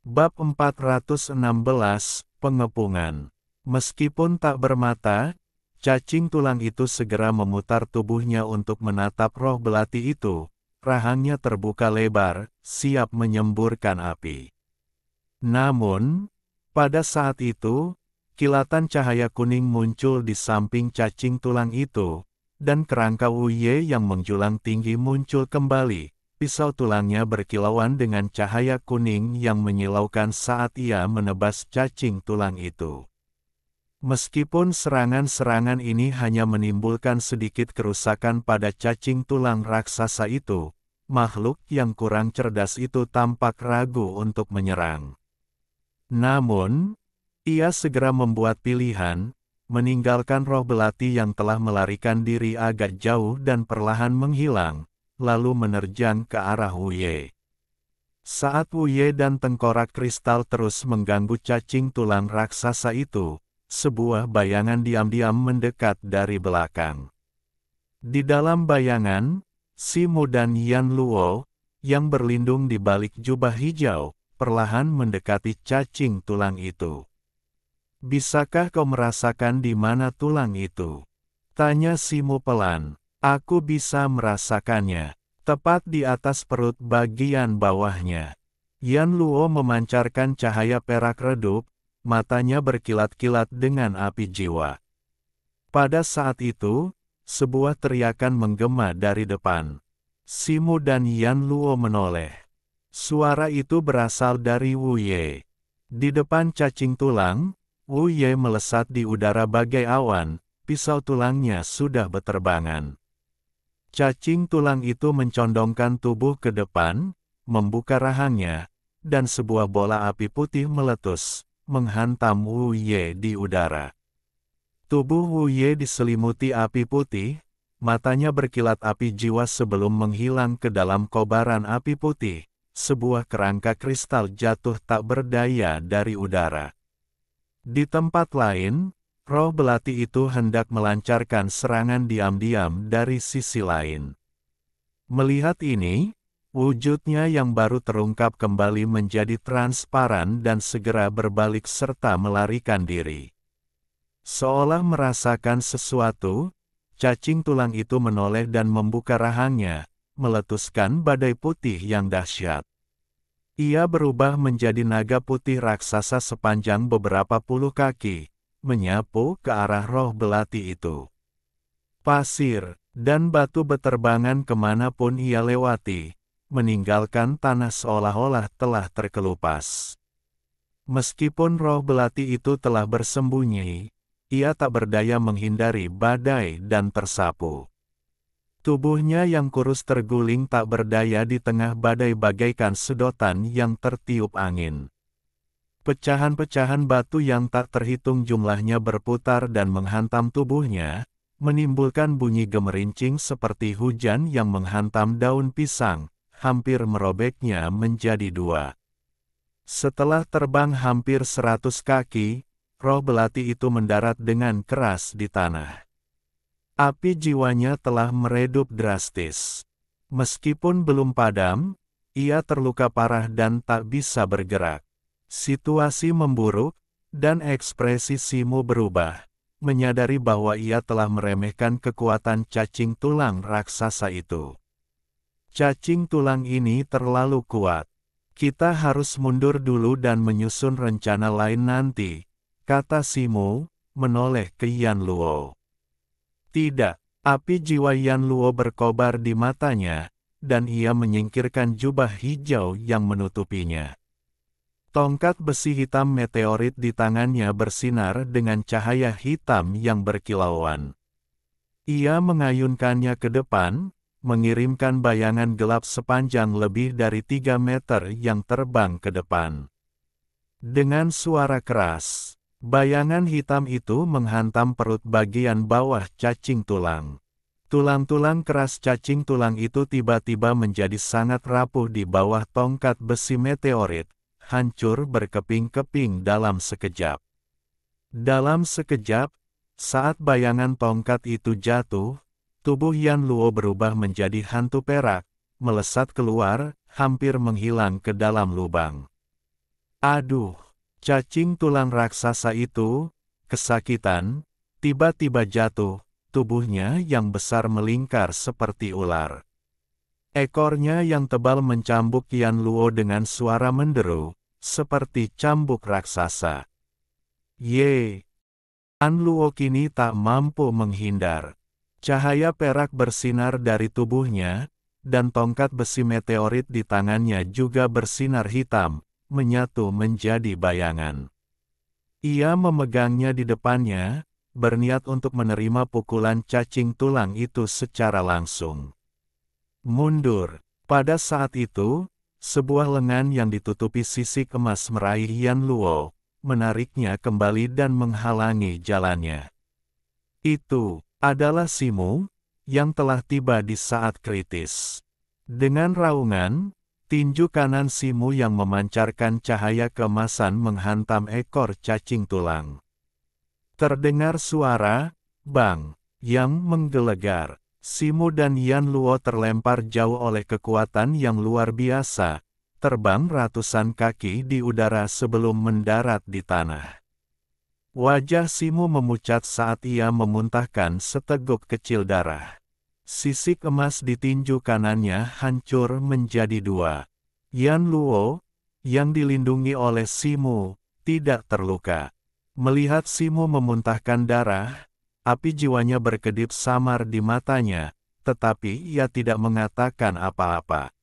Bab 416, Pengepungan. Meskipun tak bermata, cacing tulang itu segera memutar tubuhnya untuk menatap roh belati itu. Rahangnya terbuka lebar, siap menyemburkan api. Namun, pada saat itu, kilatan cahaya kuning muncul di samping cacing tulang itu, dan kerangka Wu Ye yang menjulang tinggi muncul kembali. Pisau tulangnya berkilauan dengan cahaya kuning yang menyilaukan saat ia menebas cacing tulang itu. Meskipun serangan-serangan ini hanya menimbulkan sedikit kerusakan pada cacing tulang raksasa itu, makhluk yang kurang cerdas itu tampak ragu untuk menyerang. Namun, ia segera membuat pilihan, meninggalkan roh belati yang telah melarikan diri agak jauh dan perlahan menghilang, lalu menerjang ke arah Wu Ye. Saat Wu Ye dan tengkorak kristal terus mengganggu cacing tulang raksasa itu, sebuah bayangan diam-diam mendekat dari belakang. Di dalam bayangan, Simu dan Yan Luo, yang berlindung di balik jubah hijau, perlahan mendekati cacing tulang itu. "Bisakah kau merasakan di mana tulang itu?" tanya Simu pelan. "Aku bisa merasakannya, tepat di atas perut bagian bawahnya." Yan Luo memancarkan cahaya perak redup, matanya berkilat-kilat dengan api jiwa. Pada saat itu, sebuah teriakan menggema dari depan. Simu dan Yan Luo menoleh. Suara itu berasal dari Wu Ye. Di depan cacing tulang, Wu Ye melesat di udara bagai awan, pisau tulangnya sudah beterbangan. Cacing tulang itu mencondongkan tubuh ke depan, membuka rahangnya, dan sebuah bola api putih meletus, menghantam Wu Ye di udara. Tubuh Wu Ye diselimuti api putih, matanya berkilat api jiwa sebelum menghilang ke dalam kobaran api putih. Sebuah kerangka kristal jatuh tak berdaya dari udara. Di tempat lain, roh belati itu hendak melancarkan serangan diam-diam dari sisi lain. Melihat ini, wujudnya yang baru terungkap kembali menjadi transparan dan segera berbalik serta melarikan diri. Seolah merasakan sesuatu, cacing tulang itu menoleh dan membuka rahangnya, meletuskan badai putih yang dahsyat. Ia berubah menjadi naga putih raksasa sepanjang beberapa puluh kaki, menyapu ke arah roh belati itu. Pasir dan batu beterbangan kemanapun ia lewati, meninggalkan tanah seolah-olah telah terkelupas. Meskipun roh belati itu telah bersembunyi, ia tak berdaya menghindari badai dan tersapu. Tubuhnya yang kurus terguling tak berdaya di tengah badai bagaikan sedotan yang tertiup angin. Pecahan-pecahan batu yang tak terhitung jumlahnya berputar dan menghantam tubuhnya, menimbulkan bunyi gemerincing seperti hujan yang menghantam daun pisang, hampir merobeknya menjadi dua. Setelah terbang hampir 100 kaki, roh belati itu mendarat dengan keras di tanah. Api jiwanya telah meredup drastis. Meskipun belum padam, ia terluka parah dan tak bisa bergerak. Situasi memburuk, dan ekspresi Simu berubah. Menyadari bahwa ia telah meremehkan kekuatan cacing tulang raksasa itu. Cacing tulang ini terlalu kuat. Kita harus mundur dulu dan menyusun rencana lain nanti, kata Simu, menoleh ke Yan Luo. Tidak, api jiwa Yan Luo berkobar di matanya, dan ia menyingkirkan jubah hijau yang menutupinya. Tongkat besi hitam meteorit di tangannya bersinar dengan cahaya hitam yang berkilauan. Ia mengayunkannya ke depan, mengirimkan bayangan gelap sepanjang lebih dari 3 meter yang terbang ke depan. Dengan suara keras, bayangan hitam itu menghantam perut bagian bawah cacing tulang. Tulang-tulang keras cacing tulang itu tiba-tiba menjadi sangat rapuh di bawah tongkat besi meteorit, hancur berkeping-keping dalam sekejap. Dalam sekejap, saat bayangan tongkat itu jatuh, tubuh Yan Luo berubah menjadi hantu perak, melesat keluar, hampir menghilang ke dalam lubang. Aduh, cacing tulang raksasa itu, kesakitan, tiba-tiba jatuh, tubuhnya yang besar melingkar seperti ular. Ekornya yang tebal mencambuk Yan Luo dengan suara menderu, seperti cambuk raksasa. Ye! Yan Luo kini tak mampu menghindar. Cahaya perak bersinar dari tubuhnya, dan tongkat besi meteorit di tangannya juga bersinar hitam, menyatu menjadi bayangan. Ia memegangnya di depannya, berniat untuk menerima pukulan cacing tulang itu secara langsung. Mundur. Pada saat itu, sebuah lengan yang ditutupi sisik emas meraih Yan Luo, menariknya kembali dan menghalangi jalannya. Itu adalah Simu, yang telah tiba di saat kritis. Dengan raungan, tinju kanan Simu yang memancarkan cahaya keemasan menghantam ekor cacing tulang. Terdengar suara, bang, yang menggelegar. Simu dan Yan Luo terlempar jauh oleh kekuatan yang luar biasa, terbang ratusan kaki di udara sebelum mendarat di tanah. Wajah Simu memucat saat ia memuntahkan seteguk kecil darah. Sisik emas di tinju kanannya hancur menjadi dua. Yan Luo, yang dilindungi oleh Simu, tidak terluka. Melihat Simu memuntahkan darah, api jiwanya berkedip samar di matanya, tetapi ia tidak mengatakan apa-apa.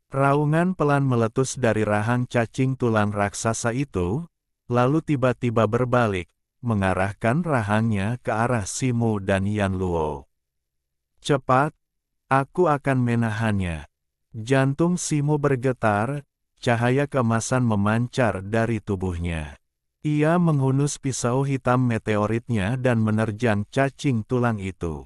Raungan pelan meletus dari rahang cacing tulang raksasa itu, lalu tiba-tiba berbalik, mengarahkan rahangnya ke arah Simu dan Yan Luo. Cepat, aku akan menahannya. Jantung Simu bergetar, cahaya keemasan memancar dari tubuhnya. Ia menghunus pisau hitam meteoritnya dan menerjang cacing tulang itu.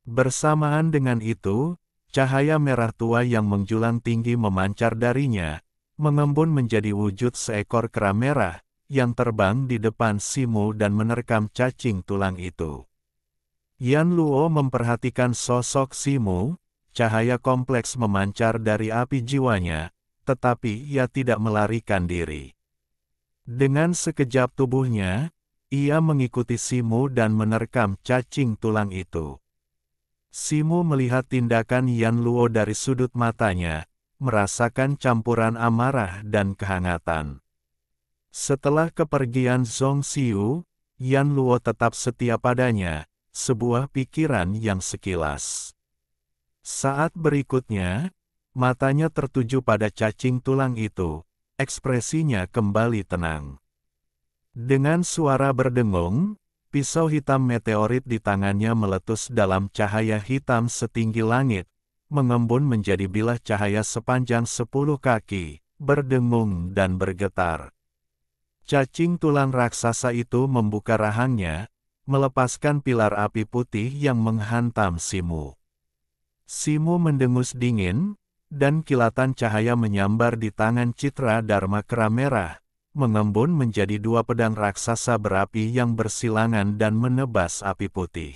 Bersamaan dengan itu, cahaya merah tua yang menjulang tinggi memancar darinya, mengembun menjadi wujud seekor kera merah, yang terbang di depan Simu dan menerkam cacing tulang itu. Yan Luo memperhatikan sosok Simu, cahaya kompleks memancar dari api jiwanya, tetapi ia tidak melarikan diri. Dengan sekejap tubuhnya, ia mengikuti Simu dan menerkam cacing tulang itu. Simu melihat tindakan Yan Luo dari sudut matanya, merasakan campuran amarah dan kehangatan. Setelah kepergian Zhong Xiu, Yan Luo tetap setia padanya, sebuah pikiran yang sekilas. Saat berikutnya, matanya tertuju pada cacing tulang itu, ekspresinya kembali tenang. Dengan suara berdengung, pisau hitam meteorit di tangannya meletus dalam cahaya hitam setinggi langit, mengembun menjadi bilah cahaya sepanjang 10 kaki, berdengung dan bergetar. Cacing tulang raksasa itu membuka rahangnya, melepaskan pilar api putih yang menghantam Simu. Simu mendengus dingin, dan kilatan cahaya menyambar di tangan citra Dharma kera merah, mengembun menjadi dua pedang raksasa berapi yang bersilangan dan menebas api putih.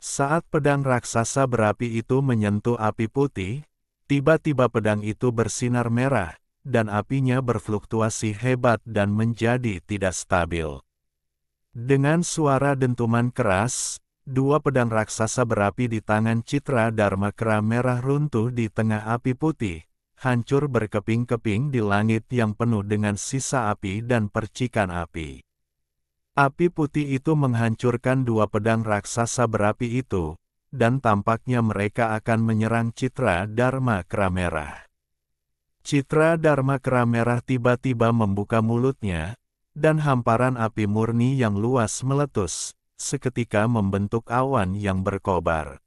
Saat pedang raksasa berapi itu menyentuh api putih, tiba-tiba pedang itu bersinar merah, dan apinya berfluktuasi hebat dan menjadi tidak stabil. Dengan suara dentuman keras, dua pedang raksasa berapi di tangan citra Dharma kera merah runtuh di tengah api putih, hancur berkeping-keping di langit yang penuh dengan sisa api dan percikan api. Api putih itu menghancurkan dua pedang raksasa berapi itu, dan tampaknya mereka akan menyerang citra Dharma kera merah. Citra Dharma kera merah tiba-tiba membuka mulutnya, dan hamparan api murni yang luas meletus, seketika membentuk awan yang berkobar.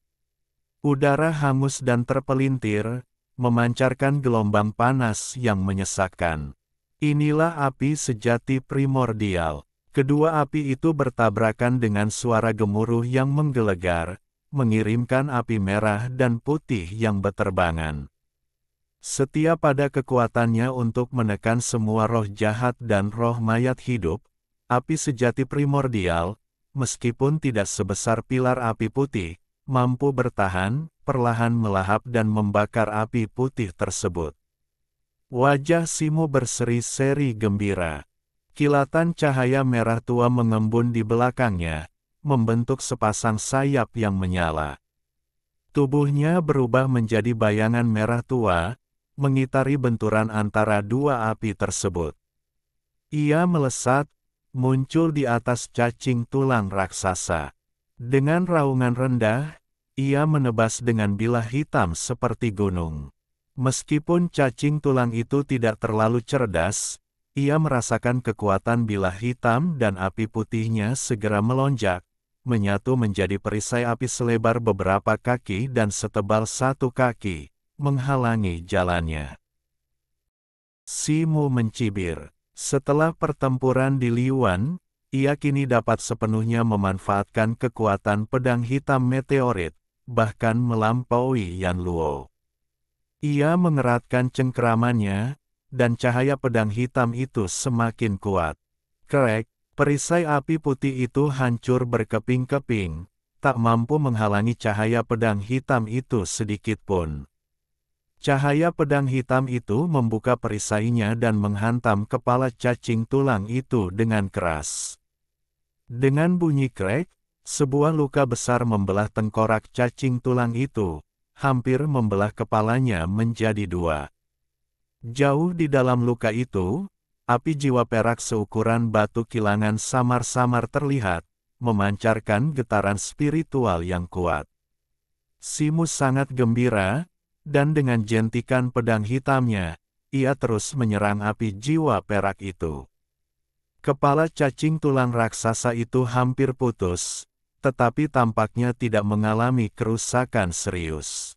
Udara hangus dan terpelintir, memancarkan gelombang panas yang menyesakkan. Inilah api sejati primordial. Kedua api itu bertabrakan dengan suara gemuruh yang menggelegar, mengirimkan api merah dan putih yang beterbangan. Setia pada kekuatannya untuk menekan semua roh jahat dan roh mayat hidup, api sejati primordial, meskipun tidak sebesar pilar api putih, mampu bertahan, perlahan melahap dan membakar api putih tersebut. Wajah Simo berseri-seri gembira. Kilatan cahaya merah tua mengembun di belakangnya, membentuk sepasang sayap yang menyala. Tubuhnya berubah menjadi bayangan merah tua, mengitari benturan antara dua api tersebut. Ia melesat, muncul di atas cacing tulang raksasa. Dengan raungan rendah, ia menebas dengan bilah hitam seperti gunung. Meskipun cacing tulang itu tidak terlalu cerdas, ia merasakan kekuatan bilah hitam dan api putihnya segera melonjak, menyatu menjadi perisai api selebar beberapa kaki dan setebal 1 kaki, menghalangi jalannya. Simo mencibir. Setelah pertempuran di Liyuan, ia kini dapat sepenuhnya memanfaatkan kekuatan pedang hitam meteorit, bahkan melampaui Yan Luo. Ia mengeratkan cengkeramannya, dan cahaya pedang hitam itu semakin kuat. Krek, perisai api putih itu hancur berkeping-keping, tak mampu menghalangi cahaya pedang hitam itu sedikit pun. Cahaya pedang hitam itu membuka perisainya dan menghantam kepala cacing tulang itu dengan keras. Dengan bunyi krek, sebuah luka besar membelah tengkorak cacing tulang itu, hampir membelah kepalanya menjadi 2. Jauh di dalam luka itu, api jiwa perak seukuran batu kilangan samar-samar terlihat, memancarkan getaran spiritual yang kuat. Simo sangat gembira, dan dengan jentikan pedang hitamnya, ia terus menyerang api jiwa perak itu. Kepala cacing tulang raksasa itu hampir putus, tetapi tampaknya tidak mengalami kerusakan serius.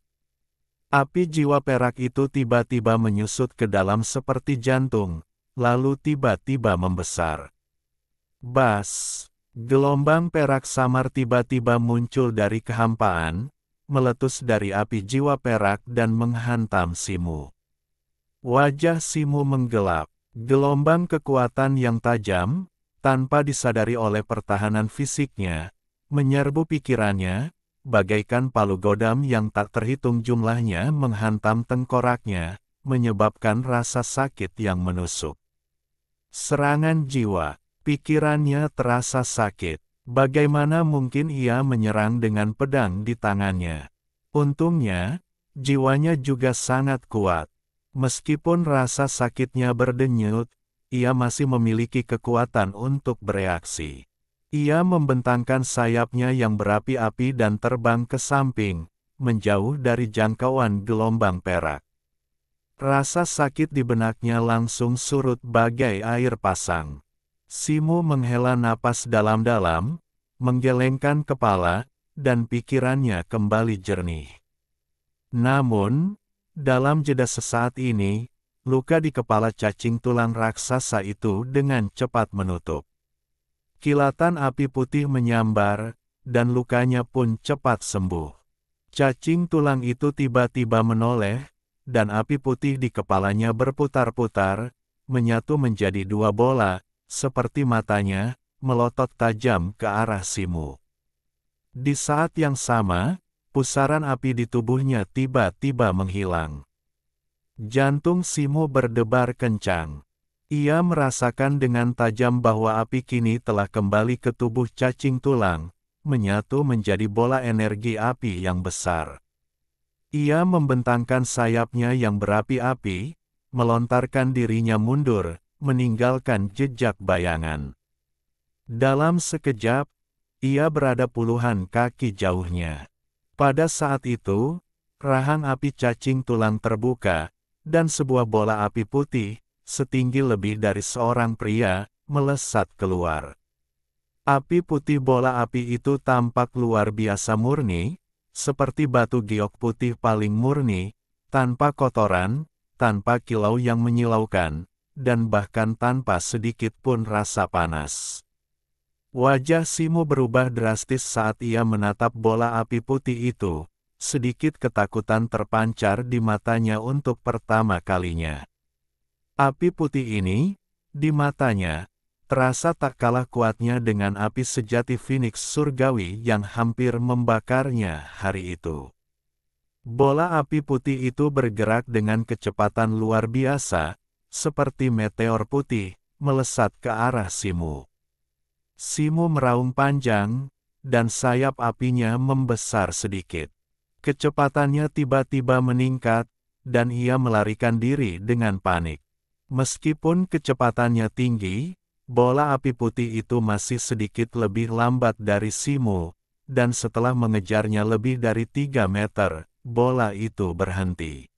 Api jiwa perak itu tiba-tiba menyusut ke dalam seperti jantung, lalu tiba-tiba membesar. Bas! Gelombang perak samar tiba-tiba muncul dari kehampaan, meletus dari api jiwa perak dan menghantam Simo. Wajah Simo menggelap. Gelombang kekuatan yang tajam, tanpa disadari oleh pertahanan fisiknya, menyerbu pikirannya, bagaikan palu godam yang tak terhitung jumlahnya menghantam tengkoraknya, menyebabkan rasa sakit yang menusuk. Serangan jiwa, pikirannya terasa sakit. Bagaimana mungkin ia menyerang dengan pedang di tangannya? Untungnya, jiwanya juga sangat kuat. Meskipun rasa sakitnya berdenyut, ia masih memiliki kekuatan untuk bereaksi. Ia membentangkan sayapnya yang berapi-api dan terbang ke samping, menjauh dari jangkauan gelombang perak. Rasa sakit di benaknya langsung surut bagai air pasang. Simo menghela napas dalam-dalam, menggelengkan kepala, dan pikirannya kembali jernih. Namun, dalam jeda sesaat ini, luka di kepala cacing tulang raksasa itu dengan cepat menutup. Kilatan api putih menyambar, dan lukanya pun cepat sembuh. Cacing tulang itu tiba-tiba menoleh, dan api putih di kepalanya berputar-putar, menyatu menjadi 2 bola, seperti matanya, melotot tajam ke arah Simo. Di saat yang sama, pusaran api di tubuhnya tiba-tiba menghilang. Jantung Simo berdebar kencang. Ia merasakan dengan tajam bahwa api kini telah kembali ke tubuh cacing tulang, menyatu menjadi bola energi api yang besar. Ia membentangkan sayapnya yang berapi-api, melontarkan dirinya mundur, meninggalkan jejak bayangan. Dalam sekejap, ia berada puluhan kaki jauhnya. Pada saat itu, rahang api cacing tulang terbuka, dan sebuah bola api putih, setinggi lebih dari seorang pria, melesat keluar. Api putih bola api itu tampak luar biasa murni, seperti batu giok putih paling murni, tanpa kotoran, tanpa kilau yang menyilaukan, dan bahkan tanpa sedikit pun rasa panas. Wajah Simo berubah drastis saat ia menatap bola api putih itu, sedikit ketakutan terpancar di matanya untuk pertama kalinya. Api putih ini, di matanya, terasa tak kalah kuatnya dengan api sejati Phoenix surgawi yang hampir membakarnya hari itu. Bola api putih itu bergerak dengan kecepatan luar biasa, seperti meteor putih, melesat ke arah Simu. Simu meraung panjang, dan sayap apinya membesar sedikit. Kecepatannya tiba-tiba meningkat, dan ia melarikan diri dengan panik. Meskipun kecepatannya tinggi, bola api putih itu masih sedikit lebih lambat dari Simu, dan setelah mengejarnya lebih dari 3 meter, bola itu berhenti.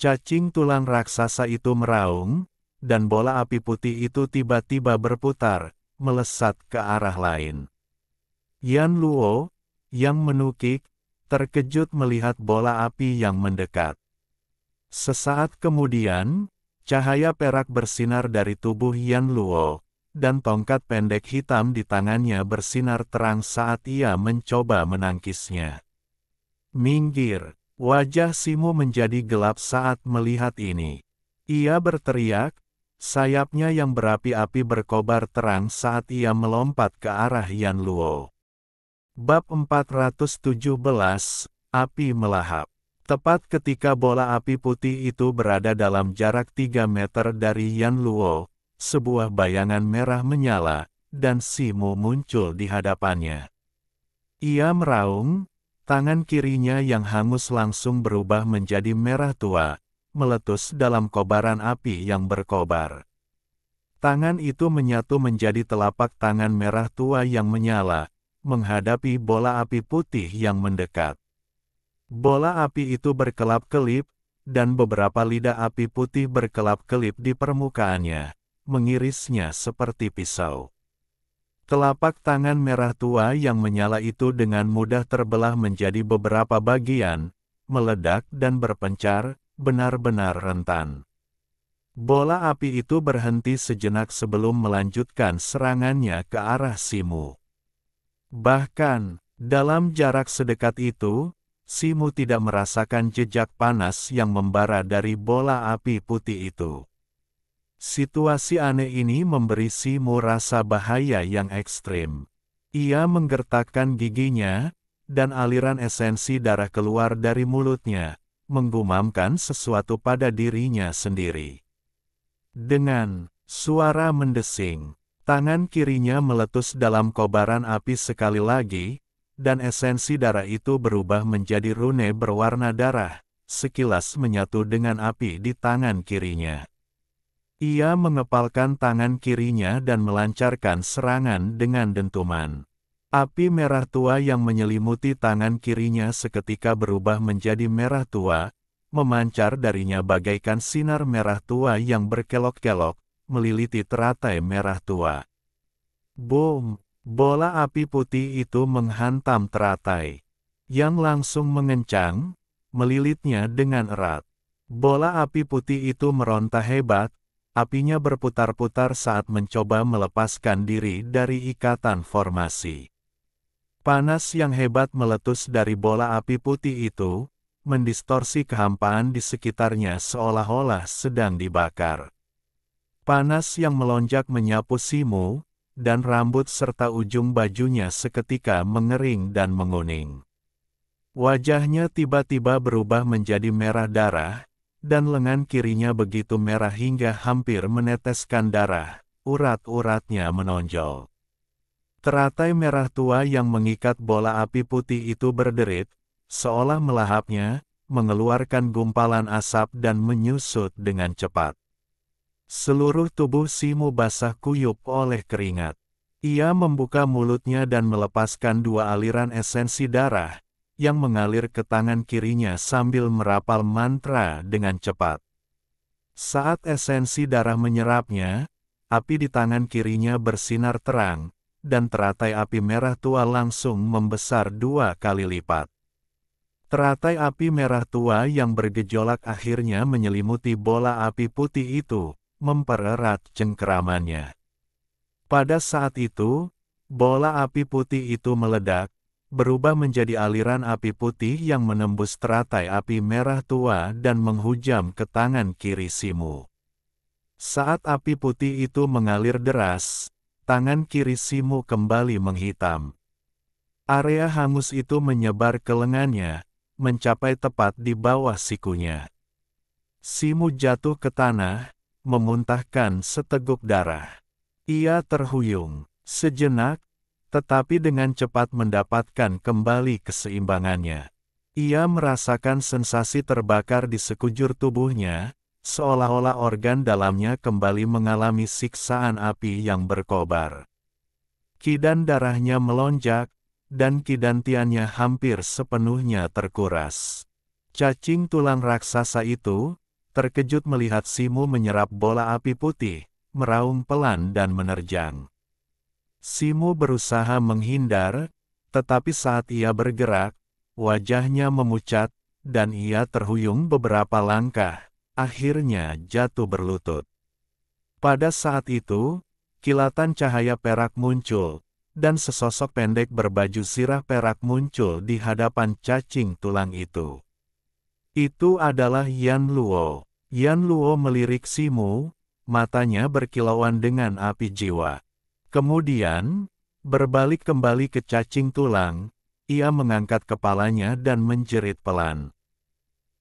Cacing tulang raksasa itu meraung, dan bola api putih itu tiba-tiba berputar, melesat ke arah lain. Yan Luo, yang menukik, terkejut melihat bola api yang mendekat. Sesaat kemudian, cahaya perak bersinar dari tubuh Yan Luo, dan tongkat pendek hitam di tangannya bersinar terang saat ia mencoba menangkisnya. Minggir, wajah Simu menjadi gelap saat melihat ini. Ia berteriak, sayapnya yang berapi-api berkobar terang saat ia melompat ke arah Yan Luo. Bab 417, Api Melahap. Tepat ketika bola api putih itu berada dalam jarak 3 meter dari Yan Luo, sebuah bayangan merah menyala, dan Simu muncul di hadapannya. Ia meraung, tangan kirinya yang hangus langsung berubah menjadi merah tua, meletus dalam kobaran api yang berkobar. Tangan itu menyatu menjadi telapak tangan merah tua yang menyala, menghadapi bola api putih yang mendekat. Bola api itu berkelap-kelip, dan beberapa lidah api putih berkelap-kelip di permukaannya, mengirisnya seperti pisau. Telapak tangan merah tua yang menyala itu dengan mudah terbelah menjadi beberapa bagian, meledak dan berpencar, benar-benar rentan. Bola api itu berhenti sejenak sebelum melanjutkan serangannya ke arah Simu. Bahkan, dalam jarak sedekat itu, Simu tidak merasakan jejak panas yang membara dari bola api putih itu. Situasi aneh ini memberi Simu rasa bahaya yang ekstrim. Ia menggertakkan giginya, dan aliran esensi darah keluar dari mulutnya, menggumamkan sesuatu pada dirinya sendiri. Dengan suara mendesing, tangan kirinya meletus dalam kobaran api sekali lagi, dan esensi darah itu berubah menjadi rune berwarna darah, sekilas menyatu dengan api di tangan kirinya. Ia mengepalkan tangan kirinya dan melancarkan serangan dengan dentuman. Api merah tua yang menyelimuti tangan kirinya seketika berubah menjadi merah tua, memancar darinya bagaikan sinar merah tua yang berkelok-kelok, meliliti teratai merah tua. Boom! Bola api putih itu menghantam teratai, yang langsung mengencang, melilitnya dengan erat. Bola api putih itu meronta hebat, apinya berputar-putar saat mencoba melepaskan diri dari ikatan formasi. Panas yang hebat meletus dari bola api putih itu, mendistorsi kehampaan di sekitarnya seolah-olah sedang dibakar. Panas yang melonjak menyapu Simu, dan rambut serta ujung bajunya seketika mengering dan menguning. Wajahnya tiba-tiba berubah menjadi merah darah, dan lengan kirinya begitu merah hingga hampir meneteskan darah, urat-uratnya menonjol. Teratai merah tua yang mengikat bola api putih itu berderit, seolah melahapnya, mengeluarkan gumpalan asap dan menyusut dengan cepat. Seluruh tubuh Simu basah kuyup oleh keringat. Ia membuka mulutnya dan melepaskan 2 aliran esensi darah, yang mengalir ke tangan kirinya sambil merapal mantra dengan cepat. Saat esensi darah menyerapnya, api di tangan kirinya bersinar terang, dan teratai api merah tua langsung membesar 2 kali lipat. Teratai api merah tua yang bergejolak akhirnya menyelimuti bola api putih itu, mempererat cengkeramannya. Pada saat itu, bola api putih itu meledak, berubah menjadi aliran api putih yang menembus teratai api merah tua dan menghujam ke tangan kiri Simu. Saat api putih itu mengalir deras, tangan kiri Simu kembali menghitam. Area hangus itu menyebar ke lengannya, mencapai tepat di bawah sikunya. Simu jatuh ke tanah, memuntahkan seteguk darah. Ia terhuyung sejenak, tetapi dengan cepat mendapatkan kembali keseimbangannya. Ia merasakan sensasi terbakar di sekujur tubuhnya, seolah-olah organ dalamnya kembali mengalami siksaan api yang berkobar. Kidan darahnya melonjak, dan kidantiannya hampir sepenuhnya terkuras. Cacing tulang raksasa itu terkejut melihat Simu menyerap bola api putih, meraung pelan dan menerjang. Simu berusaha menghindar, tetapi saat ia bergerak, wajahnya memucat, dan ia terhuyung beberapa langkah, akhirnya jatuh berlutut. Pada saat itu, kilatan cahaya perak muncul, dan sesosok pendek berbaju sirah perak muncul di hadapan cacing tulang itu. Itu adalah Yan Luo. Yan Luo melirik Simu, matanya berkilauan dengan api jiwa. Kemudian, berbalik kembali ke cacing tulang, ia mengangkat kepalanya dan menjerit pelan.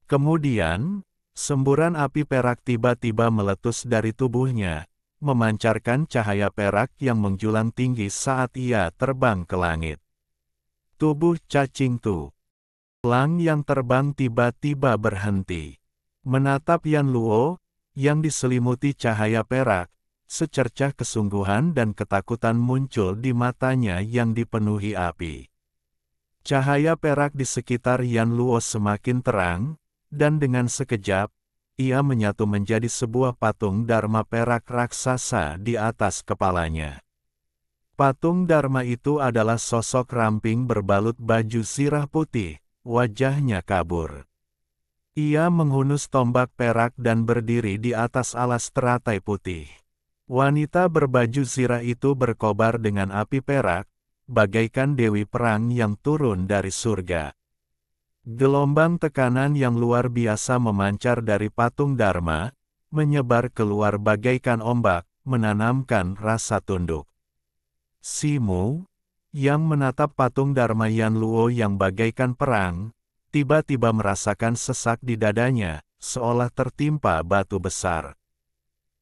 Kemudian, semburan api perak tiba-tiba meletus dari tubuhnya, memancarkan cahaya perak yang menjulang tinggi saat ia terbang ke langit. Tubuh cacing tulang yang terbang tiba-tiba berhenti. Menatap Yan Luo, yang diselimuti cahaya perak, secercah kesungguhan dan ketakutan muncul di matanya yang dipenuhi api. Cahaya perak di sekitar Yan Luo semakin terang, dan dengan sekejap, ia menyatu menjadi sebuah patung Dharma perak raksasa di atas kepalanya. Patung Dharma itu adalah sosok ramping berbalut baju sirah putih, wajahnya kabur. Ia menghunus tombak perak dan berdiri di atas alas teratai putih. Wanita berbaju sirah itu berkobar dengan api perak, bagaikan dewi perang yang turun dari surga. Gelombang tekanan yang luar biasa memancar dari patung Dharma, menyebar keluar bagaikan ombak, menanamkan rasa tunduk. Simu, yang menatap patung Dharma Yan Luo yang bagaikan perang, tiba-tiba merasakan sesak di dadanya, seolah tertimpa batu besar.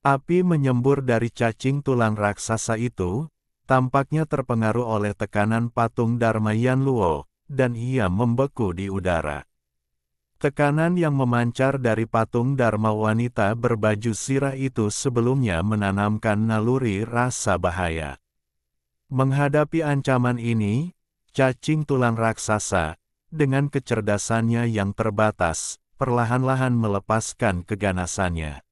Api menyembur dari cacing tulang raksasa itu, tampaknya terpengaruh oleh tekanan patung Dharma Yan Luo, dan ia membeku di udara. Tekanan yang memancar dari patung Dharma wanita berbaju sirah itu sebelumnya menanamkan naluri rasa bahaya. Menghadapi ancaman ini, cacing tulang raksasa, dengan kecerdasannya yang terbatas, perlahan-lahan melepaskan keganasannya.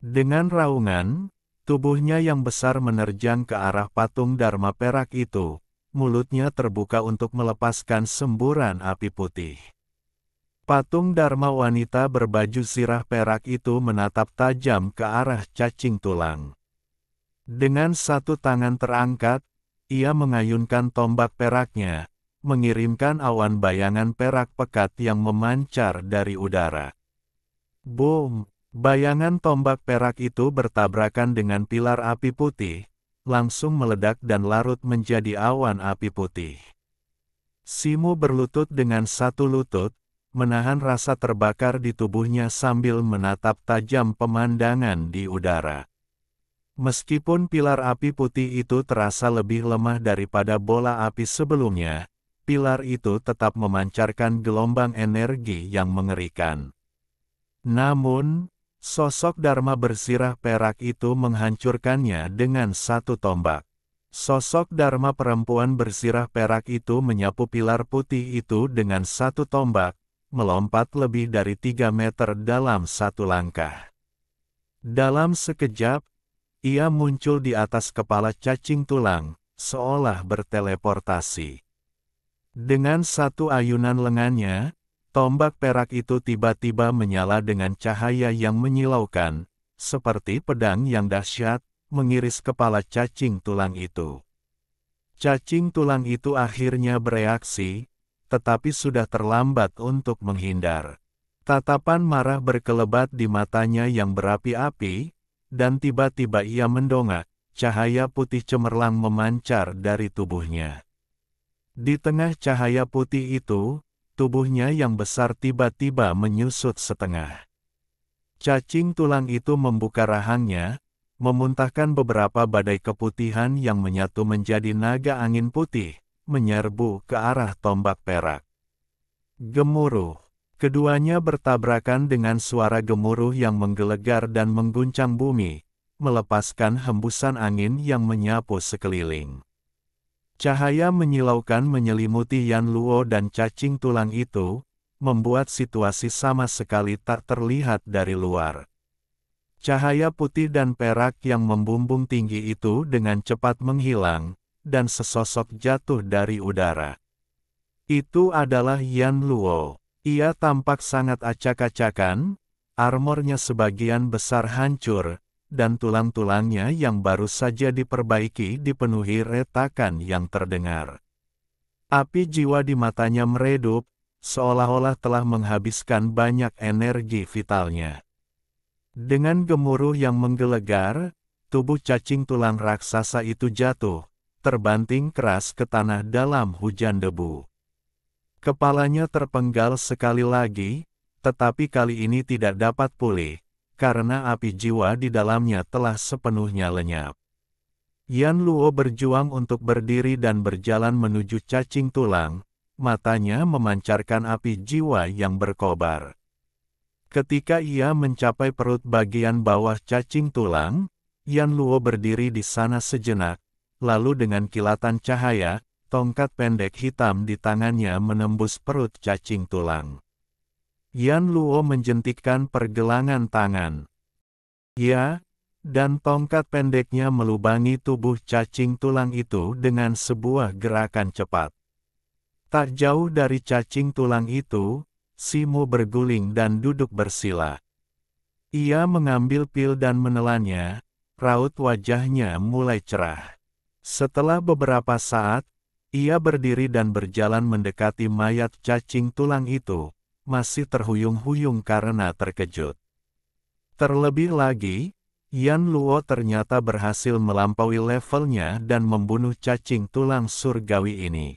Dengan raungan, tubuhnya yang besar menerjang ke arah patung Dharma perak itu, mulutnya terbuka untuk melepaskan semburan api putih. Patung Dharma wanita berbaju sirah perak itu menatap tajam ke arah cacing tulang. Dengan satu tangan terangkat, ia mengayunkan tombak peraknya, mengirimkan awan bayangan perak pekat yang memancar dari udara. Boom! Bayangan tombak perak itu bertabrakan dengan pilar api putih, langsung meledak dan larut menjadi awan api putih. Simu berlutut dengan satu lutut, menahan rasa terbakar di tubuhnya sambil menatap tajam pemandangan di udara. Meskipun pilar api putih itu terasa lebih lemah daripada bola api sebelumnya, pilar itu tetap memancarkan gelombang energi yang mengerikan. Namun, sosok Dharma bersirah perak itu menghancurkannya dengan satu tombak. Sosok Dharma perempuan bersirah perak itu menyapu pilar putih itu dengan satu tombak, melompat lebih dari 3 meter dalam satu langkah. Dalam sekejap, ia muncul di atas kepala cacing tulang, seolah berteleportasi. Dengan satu ayunan lengannya, tombak perak itu tiba-tiba menyala dengan cahaya yang menyilaukan, seperti pedang yang dahsyat, mengiris kepala cacing tulang itu. Cacing tulang itu akhirnya bereaksi, tetapi sudah terlambat untuk menghindar. Tatapan marah berkelebat di matanya yang berapi-api, dan tiba-tiba ia mendongak, cahaya putih cemerlang memancar dari tubuhnya. Di tengah cahaya putih itu, tubuhnya yang besar tiba-tiba menyusut setengah. Cacing tulang itu membuka rahangnya, memuntahkan beberapa badai keputihan yang menyatu menjadi naga angin putih, menyerbu ke arah tombak perak. Gemuruh. Keduanya bertabrakan dengan suara gemuruh yang menggelegar dan mengguncang bumi, melepaskan hembusan angin yang menyapu sekeliling. Cahaya menyilaukan menyelimuti Yan Luo dan cacing tulang itu, membuat situasi sama sekali tak terlihat dari luar. Cahaya putih dan perak yang membumbung tinggi itu dengan cepat menghilang, dan sesosok jatuh dari udara. Itu adalah Yan Luo. Ia tampak sangat acak-acakan, armornya sebagian besar hancur, dan tulang-tulangnya yang baru saja diperbaiki dipenuhi retakan yang terdengar. Api jiwa di matanya meredup, seolah-olah telah menghabiskan banyak energi vitalnya. Dengan gemuruh yang menggelegar, tubuh cacing tulang raksasa itu jatuh, terbanting keras ke tanah dalam hujan debu. Kepalanya terpenggal sekali lagi, tetapi kali ini tidak dapat pulih, karena api jiwa di dalamnya telah sepenuhnya lenyap. Yan Luo berjuang untuk berdiri dan berjalan menuju cacing tulang, matanya memancarkan api jiwa yang berkobar. Ketika ia mencapai perut bagian bawah cacing tulang, Yan Luo berdiri di sana sejenak, lalu dengan kilatan cahaya, tongkat pendek hitam di tangannya menembus perut cacing tulang. Yan Luo menjentikkan pergelangan tangan. Ya, dan tongkat pendeknya melubangi tubuh cacing tulang itu dengan sebuah gerakan cepat. Tak jauh dari cacing tulang itu, Simo berguling dan duduk bersila. Ia mengambil pil dan menelannya, raut wajahnya mulai cerah. Setelah beberapa saat, ia berdiri dan berjalan mendekati mayat cacing tulang itu, masih terhuyung-huyung karena terkejut. Terlebih lagi, Yan Luo ternyata berhasil melampaui levelnya dan membunuh cacing tulang surgawi ini.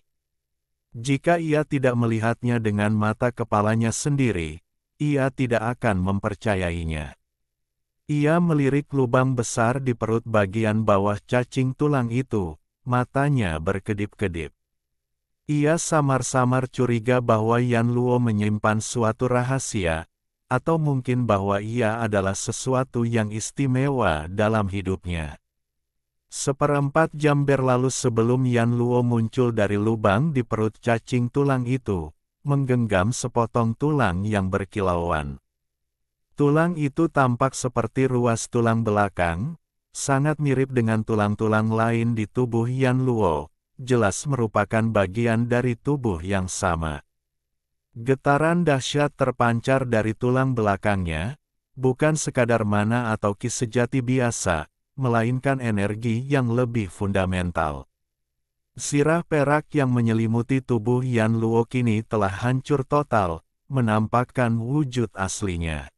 Jika ia tidak melihatnya dengan mata kepalanya sendiri, ia tidak akan mempercayainya. Ia melirik lubang besar di perut bagian bawah cacing tulang itu, matanya berkedip-kedip. Ia samar-samar curiga bahwa Yan Luo menyimpan suatu rahasia, atau mungkin bahwa ia adalah sesuatu yang istimewa dalam hidupnya. Seperempat jam berlalu sebelum Yan Luo muncul dari lubang di perut cacing tulang itu, menggenggam sepotong tulang yang berkilauan. Tulang itu tampak seperti ruas tulang belakang, sangat mirip dengan tulang-tulang lain di tubuh Yan Luo. Jelas merupakan bagian dari tubuh yang sama. Getaran dahsyat terpancar dari tulang belakangnya, bukan sekadar mana atau ki sejati biasa, melainkan energi yang lebih fundamental. Sirah perak yang menyelimuti tubuh Yan Luo kini telah hancur total, menampakkan wujud aslinya.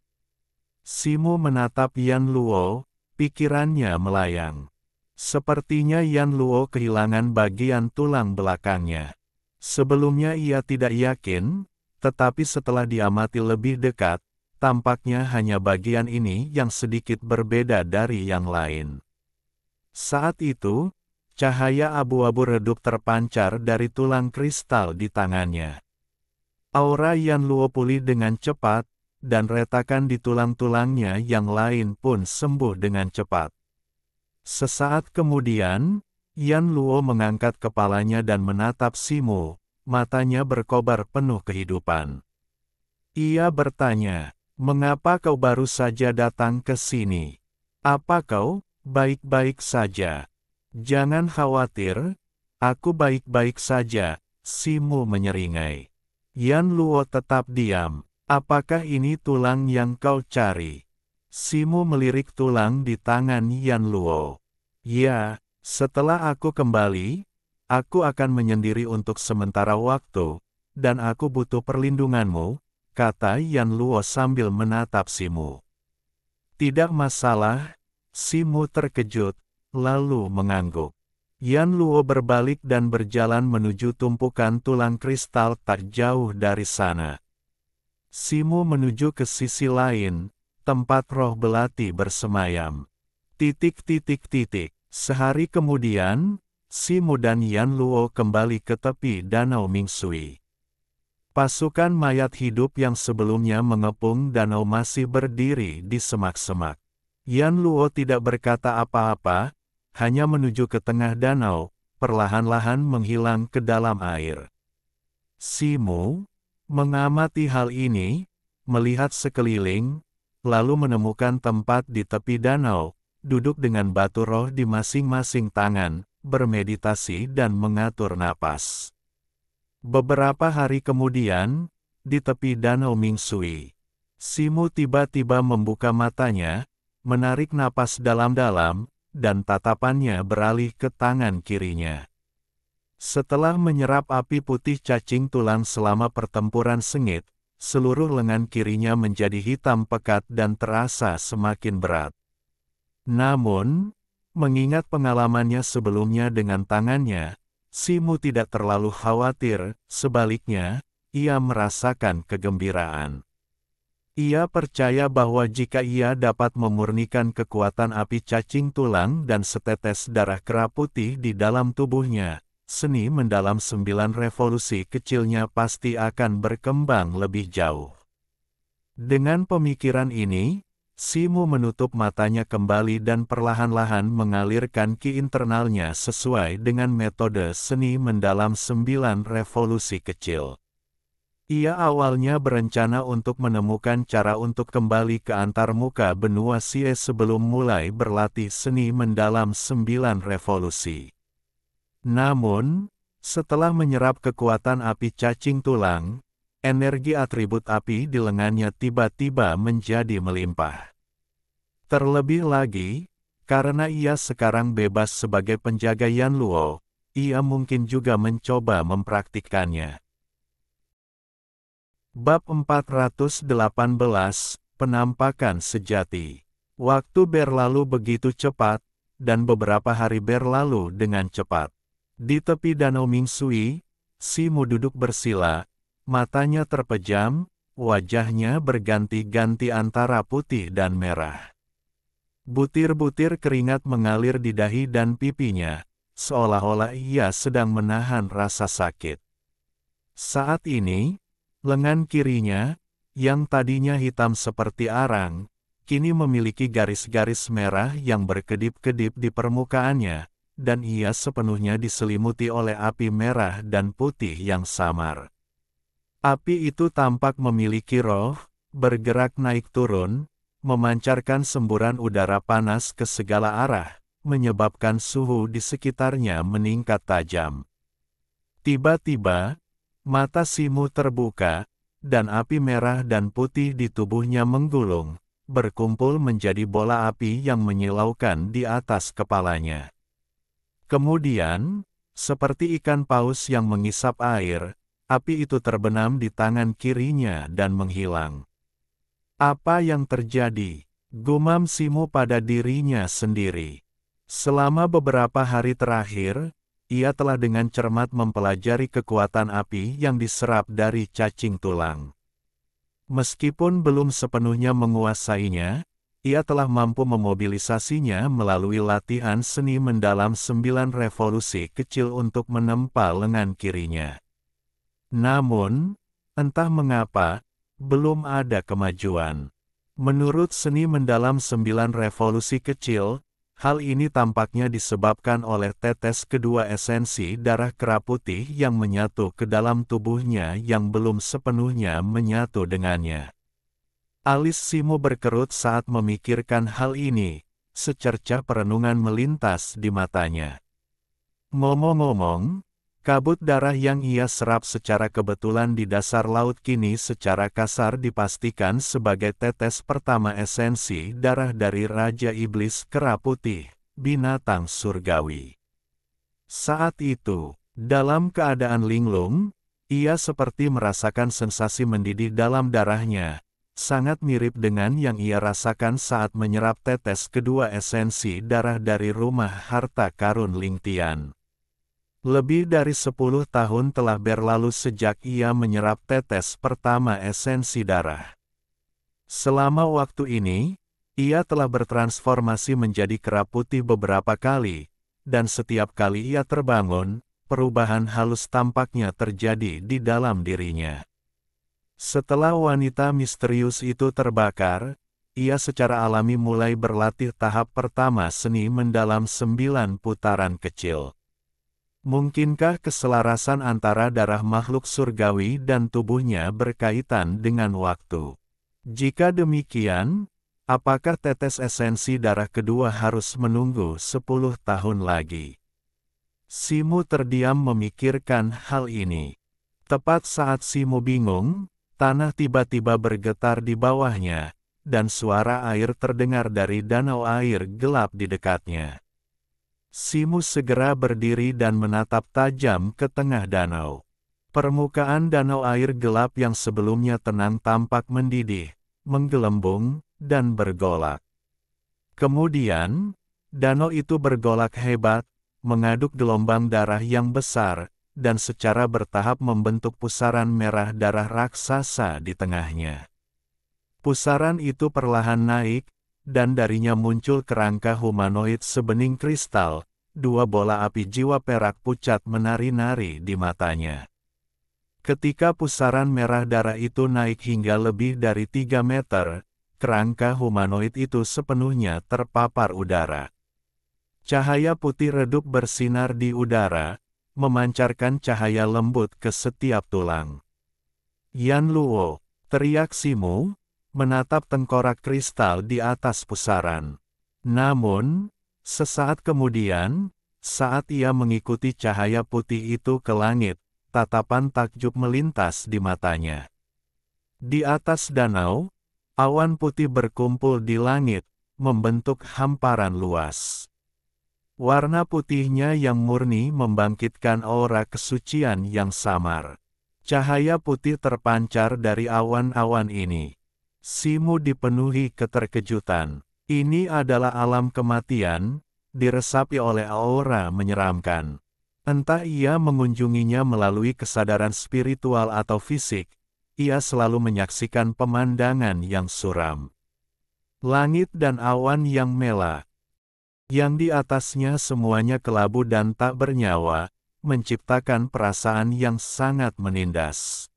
Simo menatap Yan Luo, pikirannya melayang. Sepertinya Yan Luo kehilangan bagian tulang belakangnya. Sebelumnya ia tidak yakin, tetapi setelah diamati lebih dekat, tampaknya hanya bagian ini yang sedikit berbeda dari yang lain. Saat itu, cahaya abu-abu redup terpancar dari tulang kristal di tangannya. Aura Yan Luo pulih dengan cepat, dan retakan di tulang-tulangnya yang lain pun sembuh dengan cepat. Sesaat kemudian, Yan Luo mengangkat kepalanya dan menatap Simo, matanya berkobar penuh kehidupan. Ia bertanya, "Mengapa kau baru saja datang ke sini? Apa kau baik-baik saja?" "Jangan khawatir, aku baik-baik saja," Simo menyeringai. Yan Luo tetap diam. "Apakah ini tulang yang kau cari?" Simo melirik tulang di tangan Yan Luo. "Ya, setelah aku kembali, aku akan menyendiri untuk sementara waktu, dan aku butuh perlindunganmu," kata Yan Luo sambil menatap Simo. "Tidak masalah," Simo terkejut, lalu mengangguk. Yan Luo berbalik dan berjalan menuju tumpukan tulang kristal tak jauh dari sana. Simu menuju ke sisi lain, tempat roh belati bersemayam. Sehari kemudian, Simu dan Yan Luo kembali ke tepi Danau Mingsui. Pasukan mayat hidup yang sebelumnya mengepung danau masih berdiri di semak-semak. Yan Luo tidak berkata apa-apa, hanya menuju ke tengah danau, perlahan-lahan menghilang ke dalam air. Simu mengamati hal ini, melihat sekeliling, lalu menemukan tempat di tepi danau, duduk dengan batu roh di masing-masing tangan, bermeditasi dan mengatur napas. Beberapa hari kemudian, di tepi Danau Mingsui, Simu tiba-tiba membuka matanya, menarik napas dalam-dalam, dan tatapannya beralih ke tangan kirinya. Setelah menyerap api putih cacing tulang selama pertempuran sengit, seluruh lengan kirinya menjadi hitam pekat dan terasa semakin berat. Namun, mengingat pengalamannya sebelumnya dengan tangannya, Simu tidak terlalu khawatir, sebaliknya, ia merasakan kegembiraan. Ia percaya bahwa jika ia dapat memurnikan kekuatan api cacing tulang dan setetes darah kera putih di dalam tubuhnya, seni mendalam 9 revolusi kecilnya pasti akan berkembang lebih jauh. Dengan pemikiran ini, Simu menutup matanya kembali dan perlahan-lahan mengalirkan ki internalnya sesuai dengan metode seni mendalam 9 revolusi kecil. Ia awalnya berencana untuk menemukan cara untuk kembali ke antarmuka benua Sie sebelum mulai berlatih seni mendalam 9 revolusi. Namun, setelah menyerap kekuatan api cacing tulang, energi atribut api di lengannya tiba-tiba menjadi melimpah. Terlebih lagi, karena ia sekarang bebas sebagai penjaga Yan Luo, ia mungkin juga mencoba mempraktikkannya. Bab 418, Penampakan Sejati. Waktu berlalu begitu cepat, dan beberapa hari berlalu dengan cepat. Di tepi Danau Mingsui, Simu duduk bersila, matanya terpejam, wajahnya berganti-ganti antara putih dan merah. Butir-butir keringat mengalir di dahi dan pipinya, seolah-olah ia sedang menahan rasa sakit. Saat ini, lengan kirinya, yang tadinya hitam seperti arang, kini memiliki garis-garis merah yang berkedip-kedip di permukaannya, dan ia sepenuhnya diselimuti oleh api merah dan putih yang samar. Api itu tampak memiliki roh, bergerak naik turun, memancarkan semburan udara panas ke segala arah, menyebabkan suhu di sekitarnya meningkat tajam. Tiba-tiba, mata Simu terbuka, dan api merah dan putih di tubuhnya menggulung, berkumpul menjadi bola api yang menyilaukan di atas kepalanya. Kemudian, seperti ikan paus yang mengisap air, api itu terbenam di tangan kirinya dan menghilang. Apa yang terjadi? Gumam Simu pada dirinya sendiri. Selama beberapa hari terakhir, ia telah dengan cermat mempelajari kekuatan api yang diserap dari cacing tulang. Meskipun belum sepenuhnya menguasainya, ia telah mampu memobilisasinya melalui latihan seni mendalam 9 revolusi kecil untuk menempa lengan kirinya. Namun, entah mengapa, belum ada kemajuan. Menurut seni mendalam 9 revolusi kecil, hal ini tampaknya disebabkan oleh tetes kedua esensi darah kera putih yang menyatu ke dalam tubuhnya yang belum sepenuhnya menyatu dengannya. Alis Simu berkerut saat memikirkan hal ini, secercah perenungan melintas di matanya. Ngomong-ngomong, kabut darah yang ia serap secara kebetulan di dasar laut kini secara kasar dipastikan sebagai tetes pertama esensi darah dari Raja Iblis Kera Putih, binatang surgawi. Saat itu, dalam keadaan linglung, ia seperti merasakan sensasi mendidih dalam darahnya, sangat mirip dengan yang ia rasakan saat menyerap tetes kedua esensi darah dari rumah harta karun Ling Tian. Lebih dari 10 tahun telah berlalu sejak ia menyerap tetes pertama esensi darah. Selama waktu ini, ia telah bertransformasi menjadi kera putih beberapa kali, dan setiap kali ia terbangun, perubahan halus tampaknya terjadi di dalam dirinya. Setelah wanita misterius itu terbakar, ia secara alami mulai berlatih tahap pertama seni mendalam 9 putaran kecil. Mungkinkah keselarasan antara darah makhluk surgawi dan tubuhnya berkaitan dengan waktu? Jika demikian, apakah tetes esensi darah kedua harus menunggu 10 tahun lagi? Simu terdiam memikirkan hal ini. Tepat saat Simu bingung, tanah tiba-tiba bergetar di bawahnya, dan suara air terdengar dari danau air gelap di dekatnya. Simu segera berdiri dan menatap tajam ke tengah danau. Permukaan danau air gelap yang sebelumnya tenang tampak mendidih, menggelembung, dan bergolak. Kemudian, danau itu bergolak hebat, mengaduk gelombang darah yang besar, dan secara bertahap membentuk pusaran merah darah raksasa di tengahnya. Pusaran itu perlahan naik, dan darinya muncul kerangka humanoid sebening kristal, 2 bola api jiwa perak pucat menari-nari di matanya. Ketika pusaran merah darah itu naik hingga lebih dari 3 meter, kerangka humanoid itu sepenuhnya terpapar udara. Cahaya putih redup bersinar di udara, memancarkan cahaya lembut ke setiap tulang. "Yan Luo," teriak Simu, menatap tengkorak kristal di atas pusaran. Namun, sesaat kemudian, saat ia mengikuti cahaya putih itu ke langit, tatapan takjub melintas di matanya. Di atas danau, awan putih berkumpul di langit, membentuk hamparan luas. Warna putihnya yang murni membangkitkan aura kesucian yang samar. Cahaya putih terpancar dari awan-awan ini. Simu dipenuhi keterkejutan. Ini adalah alam kematian, diresapi oleh aura menyeramkan. Entah ia mengunjunginya melalui kesadaran spiritual atau fisik, ia selalu menyaksikan pemandangan yang suram. Langit dan awan yang mela, yang di atasnya semuanya kelabu dan tak bernyawa, menciptakan perasaan yang sangat menindas.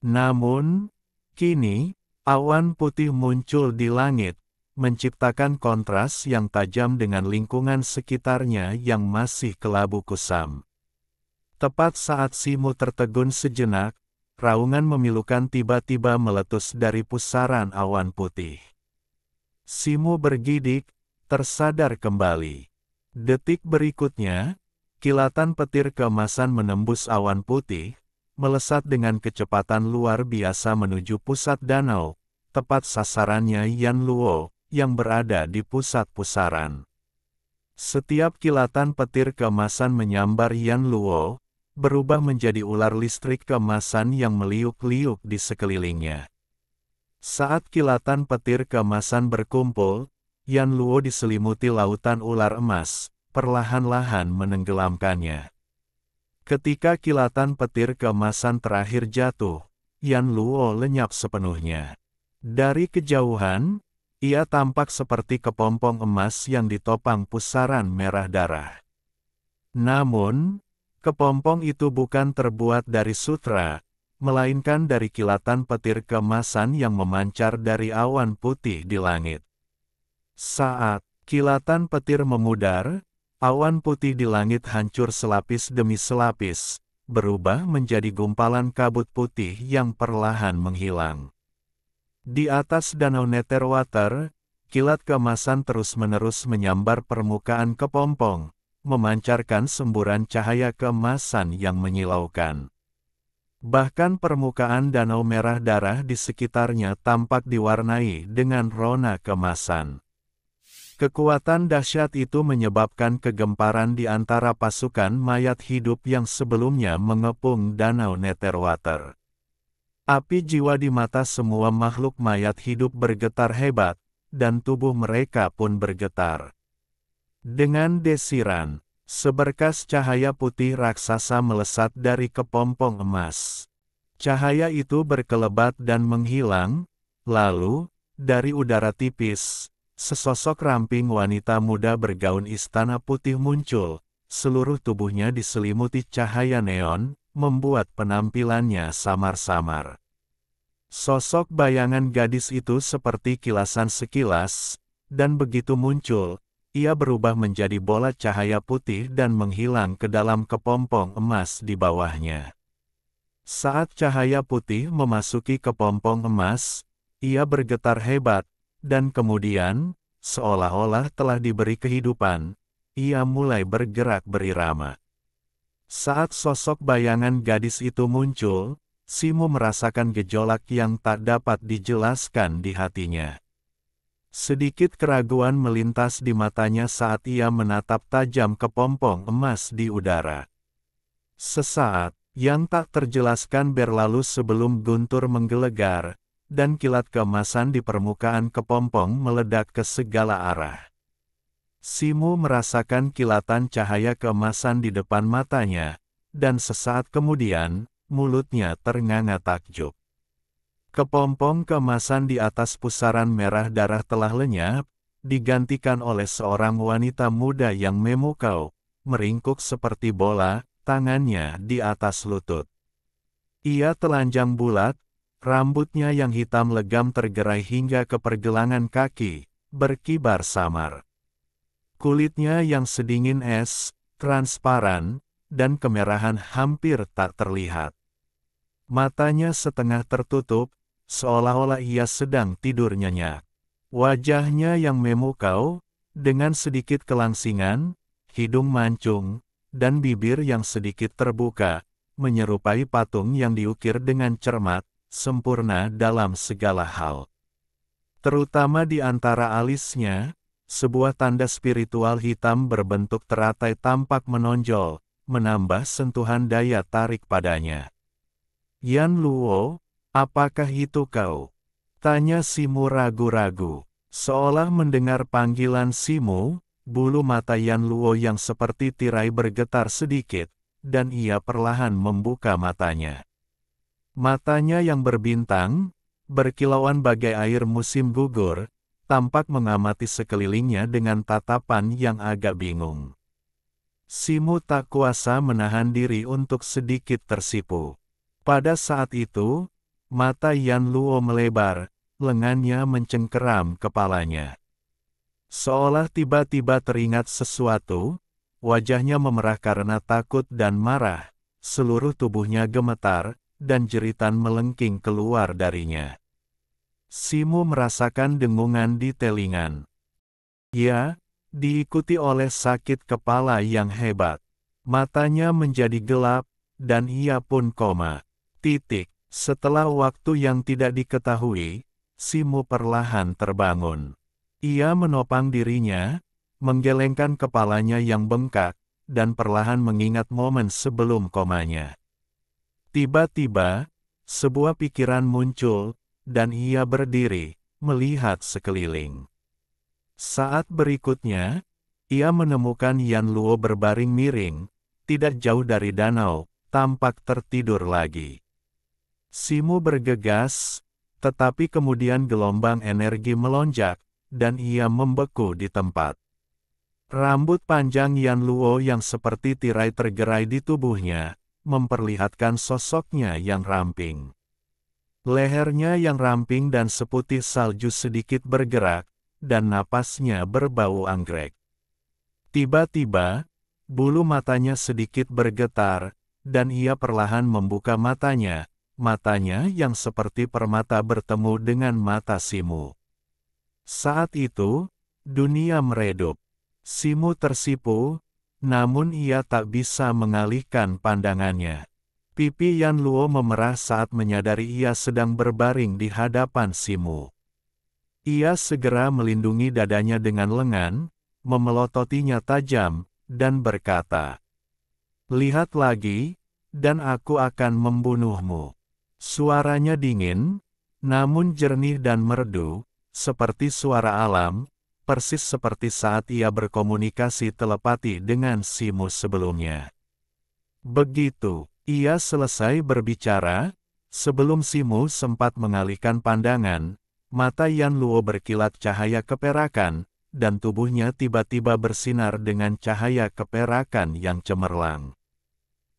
Namun, kini, awan putih muncul di langit, menciptakan kontras yang tajam dengan lingkungan sekitarnya yang masih kelabu kusam. Tepat saat Simu tertegun sejenak, raungan memilukan tiba-tiba meletus dari pusaran awan putih. Simu bergidik, tersadar kembali. Detik berikutnya, kilatan petir keemasan menembus awan putih, melesat dengan kecepatan luar biasa menuju pusat danau, tepat sasarannya Yan Luo, yang berada di pusat pusaran. Setiap kilatan petir keemasan menyambar Yan Luo, berubah menjadi ular listrik keemasan yang meliuk-liuk di sekelilingnya. Saat kilatan petir keemasan berkumpul, Yan Luo diselimuti lautan ular emas, perlahan-lahan menenggelamkannya. Ketika kilatan petir keemasan terakhir jatuh, Yan Luo lenyap sepenuhnya. Dari kejauhan, ia tampak seperti kepompong emas yang ditopang pusaran merah darah. Namun, kepompong itu bukan terbuat dari sutra, melainkan dari kilatan petir keemasan yang memancar dari awan putih di langit. Saat kilatan petir memudar, awan putih di langit hancur selapis demi selapis, berubah menjadi gumpalan kabut putih yang perlahan menghilang. Di atas danau Netherwater, kilat keemasan terus-menerus menyambar permukaan kepompong, memancarkan semburan cahaya keemasan yang menyilaukan. Bahkan permukaan danau merah darah di sekitarnya tampak diwarnai dengan rona keemasan. Kekuatan dahsyat itu menyebabkan kegemparan di antara pasukan mayat hidup yang sebelumnya mengepung danau Netherwater. Api jiwa di mata semua makhluk mayat hidup bergetar hebat, dan tubuh mereka pun bergetar. Dengan desiran, Seberkas cahaya putih raksasa melesat dari kepompong emas. Cahaya itu berkelebat dan menghilang, lalu, dari udara tipis, sesosok ramping wanita muda bergaun istana putih muncul, seluruh tubuhnya diselimuti cahaya neon, membuat penampilannya samar-samar. Sosok bayangan gadis itu seperti kilasan sekilas, dan begitu muncul, ia berubah menjadi bola cahaya putih dan menghilang ke dalam kepompong emas di bawahnya. Saat cahaya putih memasuki kepompong emas, ia bergetar hebat, dan kemudian, seolah-olah telah diberi kehidupan, ia mulai bergerak berirama. Saat sosok bayangan gadis itu muncul, Simo merasakan gejolak yang tak dapat dijelaskan di hatinya. Sedikit keraguan melintas di matanya saat ia menatap tajam kepompong emas di udara. Sesaat, yang tak terjelaskan berlalu sebelum guntur menggelegar, dan kilat keemasan di permukaan kepompong meledak ke segala arah. Simo merasakan kilatan cahaya keemasan di depan matanya, dan sesaat kemudian, mulutnya ternganga takjub. Kepompong keemasan di atas pusaran merah darah telah lenyap, digantikan oleh seorang wanita muda yang memukau, meringkuk seperti bola, tangannya di atas lutut. Ia telanjang bulat, rambutnya yang hitam legam tergerai hingga ke pergelangan kaki, berkibar samar. Kulitnya yang sedingin es, transparan, dan kemerahan hampir tak terlihat. Matanya setengah tertutup, seolah-olah ia sedang tidur nyenyak. Wajahnya yang memukau, dengan sedikit kelangsingan, hidung mancung, dan bibir yang sedikit terbuka, menyerupai patung yang diukir dengan cermat, sempurna dalam segala hal. Terutama di antara alisnya, sebuah tanda spiritual hitam berbentuk teratai tampak menonjol, menambah sentuhan daya tarik padanya. "Yan Luo, apakah itu kau?" tanya Simo ragu-ragu. Seolah mendengar panggilan Simo, bulu mata Yan Luo yang seperti tirai bergetar sedikit, dan ia perlahan membuka matanya. Matanya yang berbintang, berkilauan bagai air musim gugur, tampak mengamati sekelilingnya dengan tatapan yang agak bingung. Simo tak kuasa menahan diri untuk sedikit tersipu. Pada saat itu, mata Yan Luo melebar, lengannya mencengkeram kepalanya. Seolah tiba-tiba teringat sesuatu, wajahnya memerah karena takut dan marah, seluruh tubuhnya gemetar, dan jeritan melengking keluar darinya. Simo merasakan dengungan di telingan. Ya, diikuti oleh sakit kepala yang hebat. Matanya menjadi gelap, dan ia pun koma. Setelah waktu yang tidak diketahui, Simo perlahan terbangun. Ia menopang dirinya, menggelengkan kepalanya yang bengkak, dan perlahan mengingat momen sebelum komanya. Tiba-tiba, sebuah pikiran muncul, dan ia berdiri, melihat sekeliling. Saat berikutnya, ia menemukan Yan Luo berbaring miring, tidak jauh dari danau, tampak tertidur lagi. Simo bergegas, tetapi kemudian gelombang energi melonjak, dan ia membeku di tempat. Rambut panjang Yan Luo yang seperti tirai tergerai di tubuhnya, memperlihatkan sosoknya yang ramping. Lehernya yang ramping dan seputih salju sedikit bergerak, dan napasnya berbau anggrek. Tiba-tiba, bulu matanya sedikit bergetar, dan ia perlahan membuka matanya yang seperti permata bertemu dengan mata Simo. Saat itu, dunia meredup. Simo tersipu, namun ia tak bisa mengalihkan pandangannya. Pipi Yan Luo memerah saat menyadari ia sedang berbaring di hadapan Simo. Ia segera melindungi dadanya dengan lengan, memelototinya tajam, dan berkata, "Lihat lagi, dan aku akan membunuhmu." Suaranya dingin, namun jernih dan merdu, seperti suara alam, persis seperti saat ia berkomunikasi telepati dengan Simu sebelumnya. Begitu ia selesai berbicara, sebelum Simu sempat mengalihkan pandangan, mata Yan Luo berkilat cahaya keperakan, dan tubuhnya tiba-tiba bersinar dengan cahaya keperakan yang cemerlang.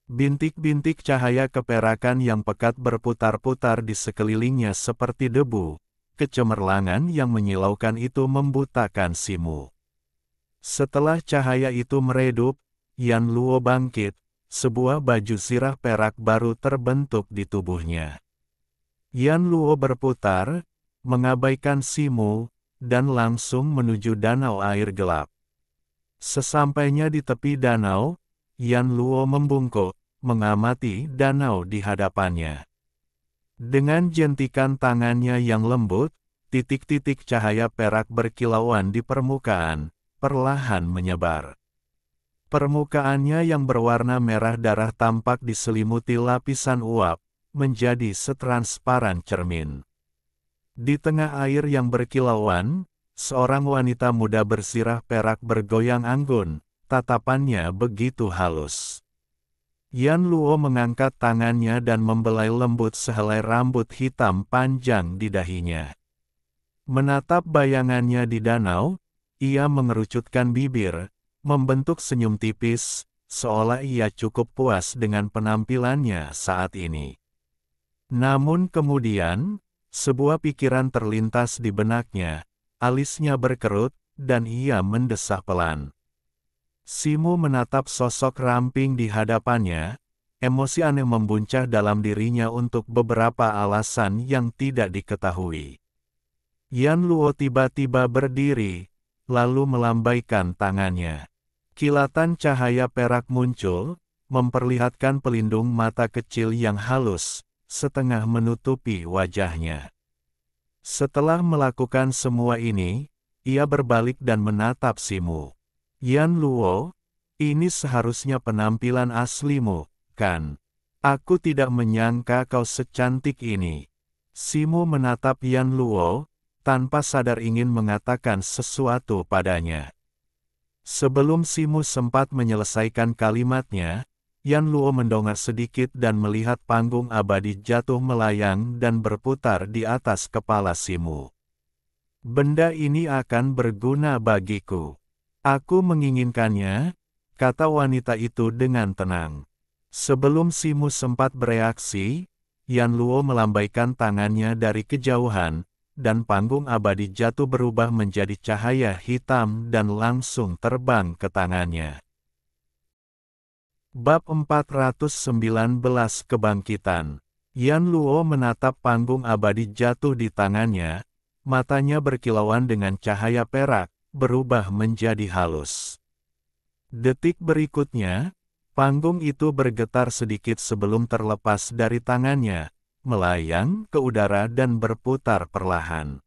Bintik-bintik cahaya keperakan yang pekat berputar-putar di sekelilingnya seperti debu. Kecemerlangan yang menyilaukan itu membutakan Simu. Setelah cahaya itu meredup, Yan Luo bangkit, sebuah baju zirah perak baru terbentuk di tubuhnya. Yan Luo berputar, mengabaikan Simu, dan langsung menuju danau air gelap. Sesampainya di tepi danau, Yan Luo membungkuk, mengamati danau di hadapannya. Dengan jentikan tangannya yang lembut, titik-titik cahaya perak berkilauan di permukaan, perlahan menyebar. Permukaannya yang berwarna merah darah tampak diselimuti lapisan uap, menjadi setransparan cermin. Di tengah air yang berkilauan, seorang wanita muda bersirah perak bergoyang anggun, tatapannya begitu halus. Yan Luo mengangkat tangannya dan membelai lembut sehelai rambut hitam panjang di dahinya. Menatap bayangannya di danau, ia mengerucutkan bibir, membentuk senyum tipis, seolah ia cukup puas dengan penampilannya saat ini. Namun kemudian, sebuah pikiran terlintas di benaknya, alisnya berkerut, dan ia mendesah pelan. Simu menatap sosok ramping di hadapannya, emosi aneh membuncah dalam dirinya untuk beberapa alasan yang tidak diketahui. Yan Luo tiba-tiba berdiri, lalu melambaikan tangannya. Kilatan cahaya perak muncul, memperlihatkan pelindung mata kecil yang halus, setengah menutupi wajahnya. Setelah melakukan semua ini, ia berbalik dan menatap Simu. Yan Luo, ini seharusnya penampilan aslimu, kan? Aku tidak menyangka kau secantik ini. Simu menatap Yan Luo, tanpa sadar ingin mengatakan sesuatu padanya. Sebelum Simu sempat menyelesaikan kalimatnya, Yan Luo mendongak sedikit dan melihat panggung abadi jatuh melayang dan berputar di atas kepala Simu. Benda ini akan berguna bagiku. Aku menginginkannya, kata wanita itu dengan tenang. Sebelum Simu sempat bereaksi, Yan Luo melambaikan tangannya dari kejauhan, dan panggung abadi jatuh berubah menjadi cahaya hitam dan langsung terbang ke tangannya. Bab 419 Kebangkitan. Yan Luo menatap panggung abadi jatuh di tangannya, matanya berkilauan dengan cahaya perak, berubah menjadi halus. Detik berikutnya, panggung itu bergetar sedikit sebelum terlepas dari tangannya, melayang ke udara dan berputar perlahan.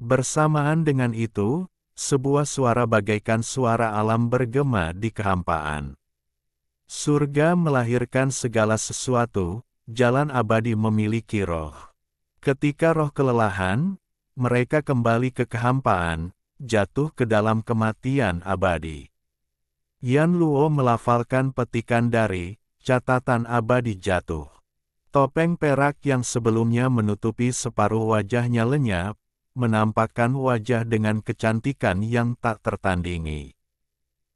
Bersamaan dengan itu, sebuah suara bagaikan suara alam bergema di kehampaan. Surga melahirkan segala sesuatu, jalan abadi memiliki roh. Ketika roh kelelahan, mereka kembali ke kehampaan, jatuh ke dalam kematian abadi. Yan Luo melafalkan petikan dari catatan abadi jatuh. Topeng perak yang sebelumnya menutupi separuh wajahnya lenyap, menampakkan wajah dengan kecantikan yang tak tertandingi.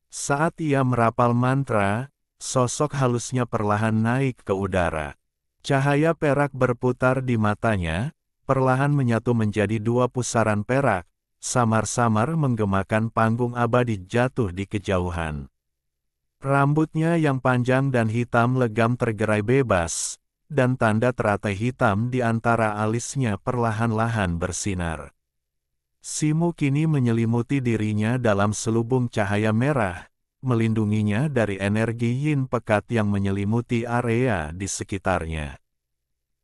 Saat ia merapal mantra, sosok halusnya perlahan naik ke udara. Cahaya perak berputar di matanya, perlahan menyatu menjadi dua pusaran perak, samar-samar menggemakan panggung abadi jatuh di kejauhan. Rambutnya yang panjang dan hitam legam tergerai bebas, dan tanda teratai hitam di antara alisnya perlahan-lahan bersinar. Simu kini menyelimuti dirinya dalam selubung cahaya merah, melindunginya dari energi yin pekat yang menyelimuti area di sekitarnya.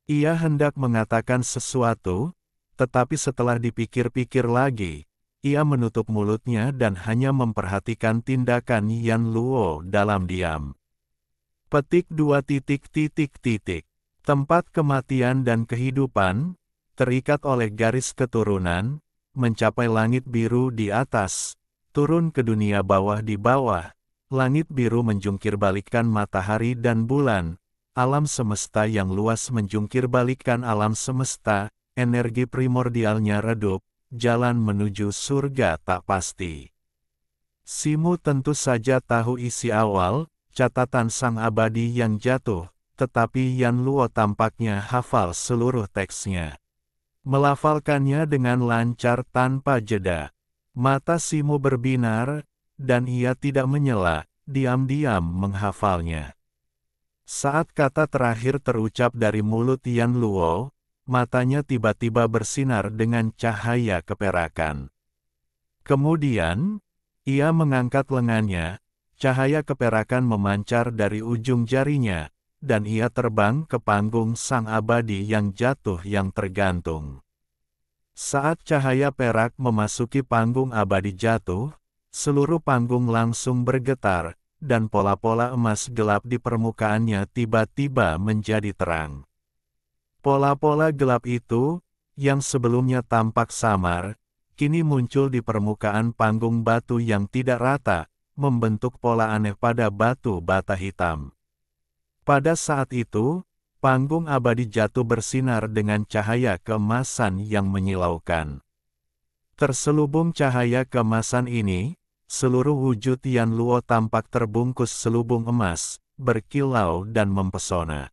Ia hendak mengatakan sesuatu, tetapi setelah dipikir-pikir lagi, ia menutup mulutnya dan hanya memperhatikan tindakan Yan Luo dalam diam. Petik 2. Tempat kematian dan kehidupan, terikat oleh garis keturunan, mencapai langit biru di atas, turun ke dunia bawah di bawah. Langit biru menjungkirbalikkan matahari dan bulan, alam semesta yang luas menjungkirbalikkan alam semesta, energi primordialnya redup, jalan menuju surga tak pasti. Simu tentu saja tahu isi awal, catatan sang abadi yang jatuh, tetapi Yan Luo tampaknya hafal seluruh teksnya. Melafalkannya dengan lancar tanpa jeda. Mata Simu berbinar, dan ia tidak menyela, diam-diam menghafalnya. Saat kata terakhir terucap dari mulut Yan Luo, matanya tiba-tiba bersinar dengan cahaya keperakan. Kemudian, ia mengangkat lengannya, cahaya keperakan memancar dari ujung jarinya, dan ia terbang ke panggung sang abadi yang jatuh yang tergantung. Saat cahaya perak memasuki panggung abadi jatuh, seluruh panggung langsung bergetar, dan pola-pola emas gelap di permukaannya tiba-tiba menjadi terang. Pola-pola gelap itu, yang sebelumnya tampak samar, kini muncul di permukaan panggung batu yang tidak rata, membentuk pola aneh pada batu bata hitam. Pada saat itu, panggung abadi jatuh bersinar dengan cahaya keemasan yang menyilaukan. Terselubung cahaya keemasan ini, seluruh wujud Yan Luo tampak terbungkus selubung emas, berkilau dan mempesona.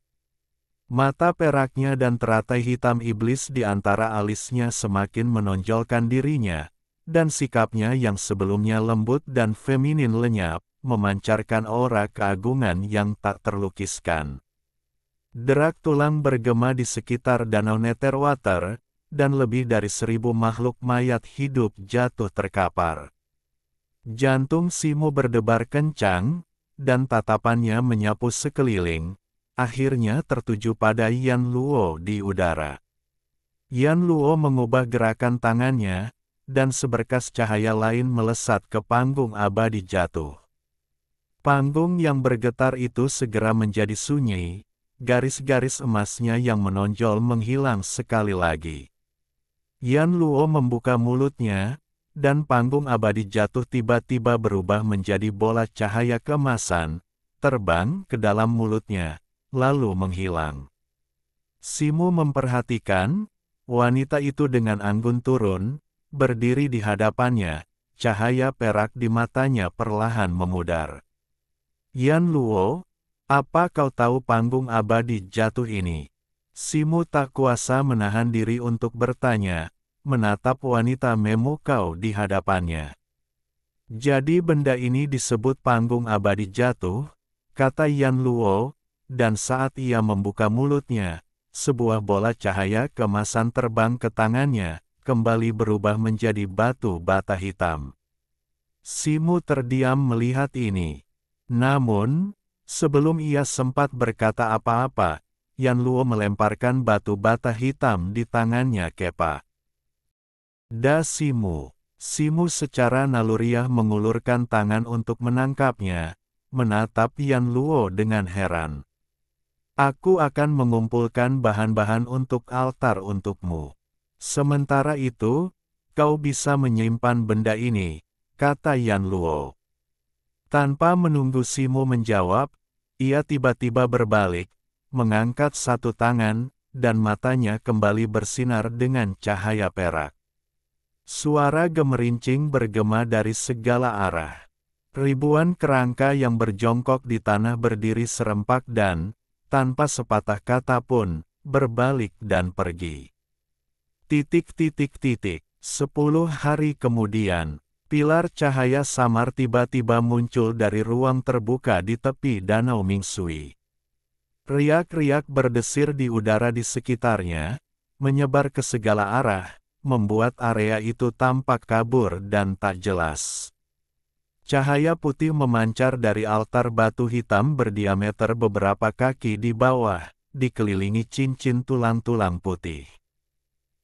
Mata peraknya dan teratai hitam iblis di antara alisnya semakin menonjolkan dirinya, dan sikapnya yang sebelumnya lembut dan feminin lenyap, memancarkan aura keagungan yang tak terlukiskan. Derak tulang bergema di sekitar danau Netherwater, dan lebih dari 1000 makhluk mayat hidup jatuh terkapar. Jantung Simu berdebar kencang, dan tatapannya menyapu sekeliling, akhirnya tertuju pada Yan Luo di udara. Yan Luo mengubah gerakan tangannya, dan seberkas cahaya lain melesat ke panggung abadi jatuh. Panggung yang bergetar itu segera menjadi sunyi, garis-garis emasnya yang menonjol menghilang sekali lagi. Yan Luo membuka mulutnya, dan panggung abadi jatuh tiba-tiba berubah menjadi bola cahaya keemasan, terbang ke dalam mulutnya, lalu menghilang. Simu memperhatikan, wanita itu dengan anggun turun, berdiri di hadapannya, cahaya perak di matanya perlahan memudar. Yan Luo, apa kau tahu panggung abadi jatuh ini? Simu tak kuasa menahan diri untuk bertanya, menatap wanita memukau di hadapannya. Jadi benda ini disebut panggung abadi jatuh, kata Yan Luo, dan saat ia membuka mulutnya, sebuah bola cahaya keemasan terbang ke tangannya, kembali berubah menjadi batu bata hitam. Simu terdiam melihat ini. Namun, sebelum ia sempat berkata apa-apa, Yan Luo melemparkan batu bata hitam di tangannya Kepa. Da Simu. Simu secara naluriah mengulurkan tangan untuk menangkapnya, menatap Yan Luo dengan heran. Aku akan mengumpulkan bahan-bahan untuk altar untukmu. Sementara itu, kau bisa menyimpan benda ini, kata Yan Luo. Tanpa menunggu Simu menjawab, ia tiba-tiba berbalik, mengangkat satu tangan, dan matanya kembali bersinar dengan cahaya perak. Suara gemerincing bergema dari segala arah. Ribuan kerangka yang berjongkok di tanah berdiri serempak dan, tanpa sepatah kata pun, berbalik dan pergi. 10 hari kemudian, pilar cahaya samar tiba-tiba muncul dari ruang terbuka di tepi Danau Mingsui. Riak-riak berdesir di udara di sekitarnya, menyebar ke segala arah, membuat area itu tampak kabur dan tak jelas. Cahaya putih memancar dari altar batu hitam berdiameter beberapa kaki di bawah, dikelilingi cincin tulang-tulang putih.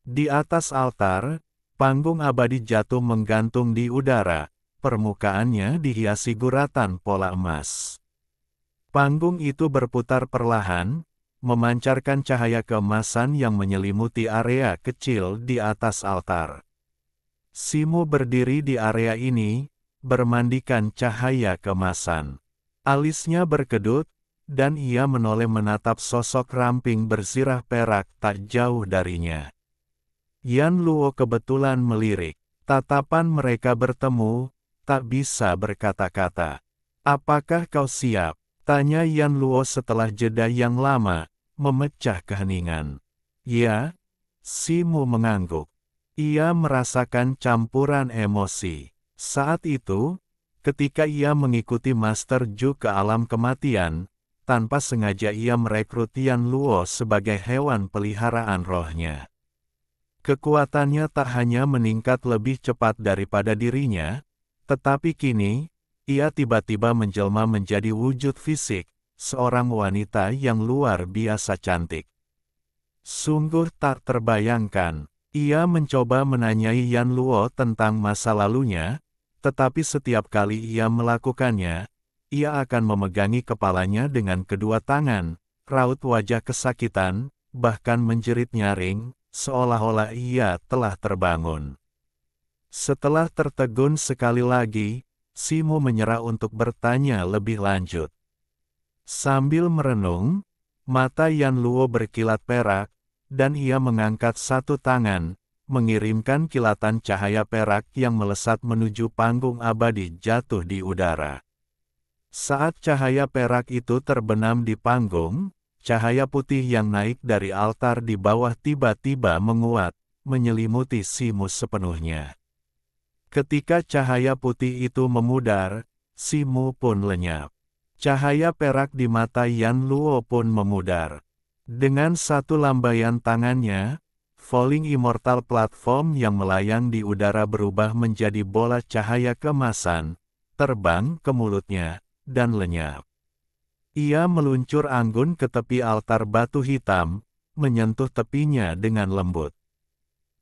Di atas altar, panggung abadi jatuh menggantung di udara, permukaannya dihiasi guratan pola emas. Panggung itu berputar perlahan, memancarkan cahaya keemasan yang menyelimuti area kecil di atas altar. Simo berdiri di area ini, bermandikan cahaya kemasan. Alisnya berkedut, dan ia menoleh menatap sosok ramping berzirah perak tak jauh darinya. Yan Luo kebetulan melirik. Tatapan mereka bertemu, tak bisa berkata-kata. "Apakah kau siap?" tanya Yan Luo setelah jeda yang lama, memecah keheningan. "Ya." Simo mengangguk. Ia merasakan campuran emosi. Saat itu, ketika ia mengikuti Master Ju ke alam kematian, tanpa sengaja ia merekrut Yan Luo sebagai hewan peliharaan rohnya. Kekuatannya tak hanya meningkat lebih cepat daripada dirinya, tetapi kini, ia tiba-tiba menjelma menjadi wujud fisik, seorang wanita yang luar biasa cantik. Sungguh tak terbayangkan. Ia mencoba menanyai Yan Luo tentang masa lalunya, tetapi setiap kali ia melakukannya, ia akan memegangi kepalanya dengan kedua tangan, raut wajah kesakitan, bahkan menjerit nyaring, seolah-olah ia telah terbangun. Setelah tertegun sekali lagi, Simo menyerah untuk bertanya lebih lanjut. Sambil merenung, mata Yan Luo berkilat perak, dan ia mengangkat satu tangan, mengirimkan kilatan cahaya perak yang melesat menuju panggung abadi jatuh di udara. Saat cahaya perak itu terbenam di panggung, cahaya putih yang naik dari altar di bawah tiba-tiba menguat, menyelimuti Simo sepenuhnya. Ketika cahaya putih itu memudar, Simo pun lenyap. Cahaya perak di mata Yan Luo pun memudar. Dengan satu lambaian tangannya, Falling Immortal Platform yang melayang di udara berubah menjadi bola cahaya kemasan, terbang ke mulutnya, dan lenyap. Ia meluncur anggun ke tepi altar batu hitam, menyentuh tepinya dengan lembut.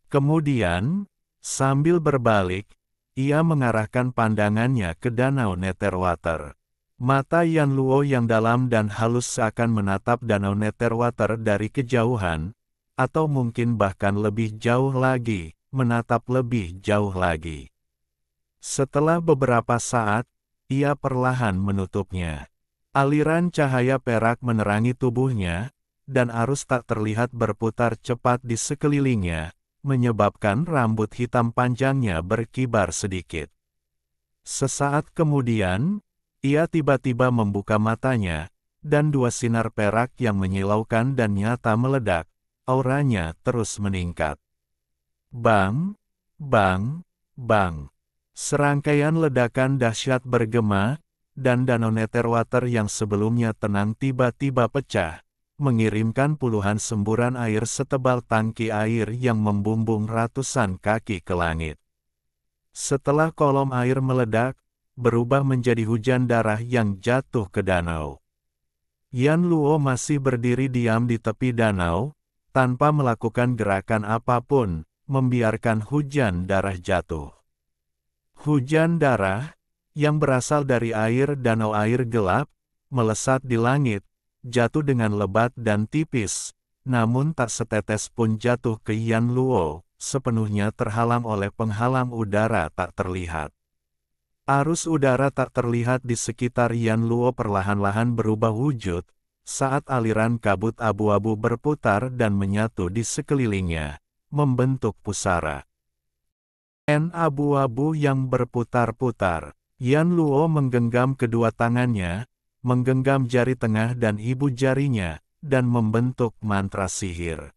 Kemudian, sambil berbalik, ia mengarahkan pandangannya ke danau Netherwater. Mata Yan Luo yang dalam dan halus seakan menatap danau Netherwater dari kejauhan, atau mungkin bahkan lebih jauh lagi, menatap lebih jauh lagi. Setelah beberapa saat, ia perlahan menutupnya. Aliran cahaya perak menerangi tubuhnya, dan arus tak terlihat berputar cepat di sekelilingnya, menyebabkan rambut hitam panjangnya berkibar sedikit. Sesaat kemudian, ia tiba-tiba membuka matanya, dan dua sinar perak yang menyilaukan dan nyata meledak, auranya terus meningkat. Bang, bang, bang. Serangkaian ledakan dahsyat bergema, dan danau Netherwater yang sebelumnya tenang tiba-tiba pecah, mengirimkan puluhan semburan air setebal tangki air yang membumbung ratusan kaki ke langit. Setelah kolom air meledak, berubah menjadi hujan darah yang jatuh ke danau. Yan Luo masih berdiri diam di tepi danau, tanpa melakukan gerakan apapun, membiarkan hujan darah jatuh. Hujan darah, yang berasal dari air danau air gelap, melesat di langit, jatuh dengan lebat dan tipis, namun tak setetes pun jatuh ke Yan Luo, sepenuhnya terhalang oleh penghalang udara tak terlihat. Arus udara tak terlihat di sekitar Yan Luo perlahan-lahan berubah wujud, saat aliran kabut abu-abu berputar dan menyatu di sekelilingnya, membentuk pusara. Abu-abu yang berputar-putar. Yan Luo menggenggam kedua tangannya, menggenggam jari tengah dan ibu jarinya, dan membentuk mantra sihir.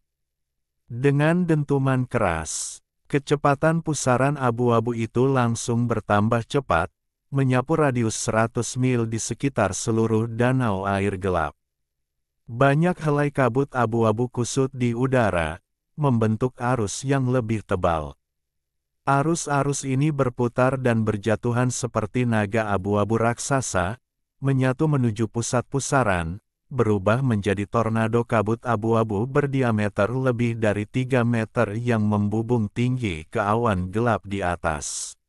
Dengan dentuman keras, kecepatan pusaran abu-abu itu langsung bertambah cepat, menyapu radius 100 mil di sekitar seluruh danau air gelap. Banyak helai kabut abu-abu kusut di udara, membentuk arus yang lebih tebal. Arus-arus ini berputar dan berjatuhan seperti naga abu-abu raksasa, menyatu menuju pusat pusaran, berubah menjadi tornado kabut abu-abu berdiameter lebih dari 3 meter yang membubung tinggi ke awan gelap di atas.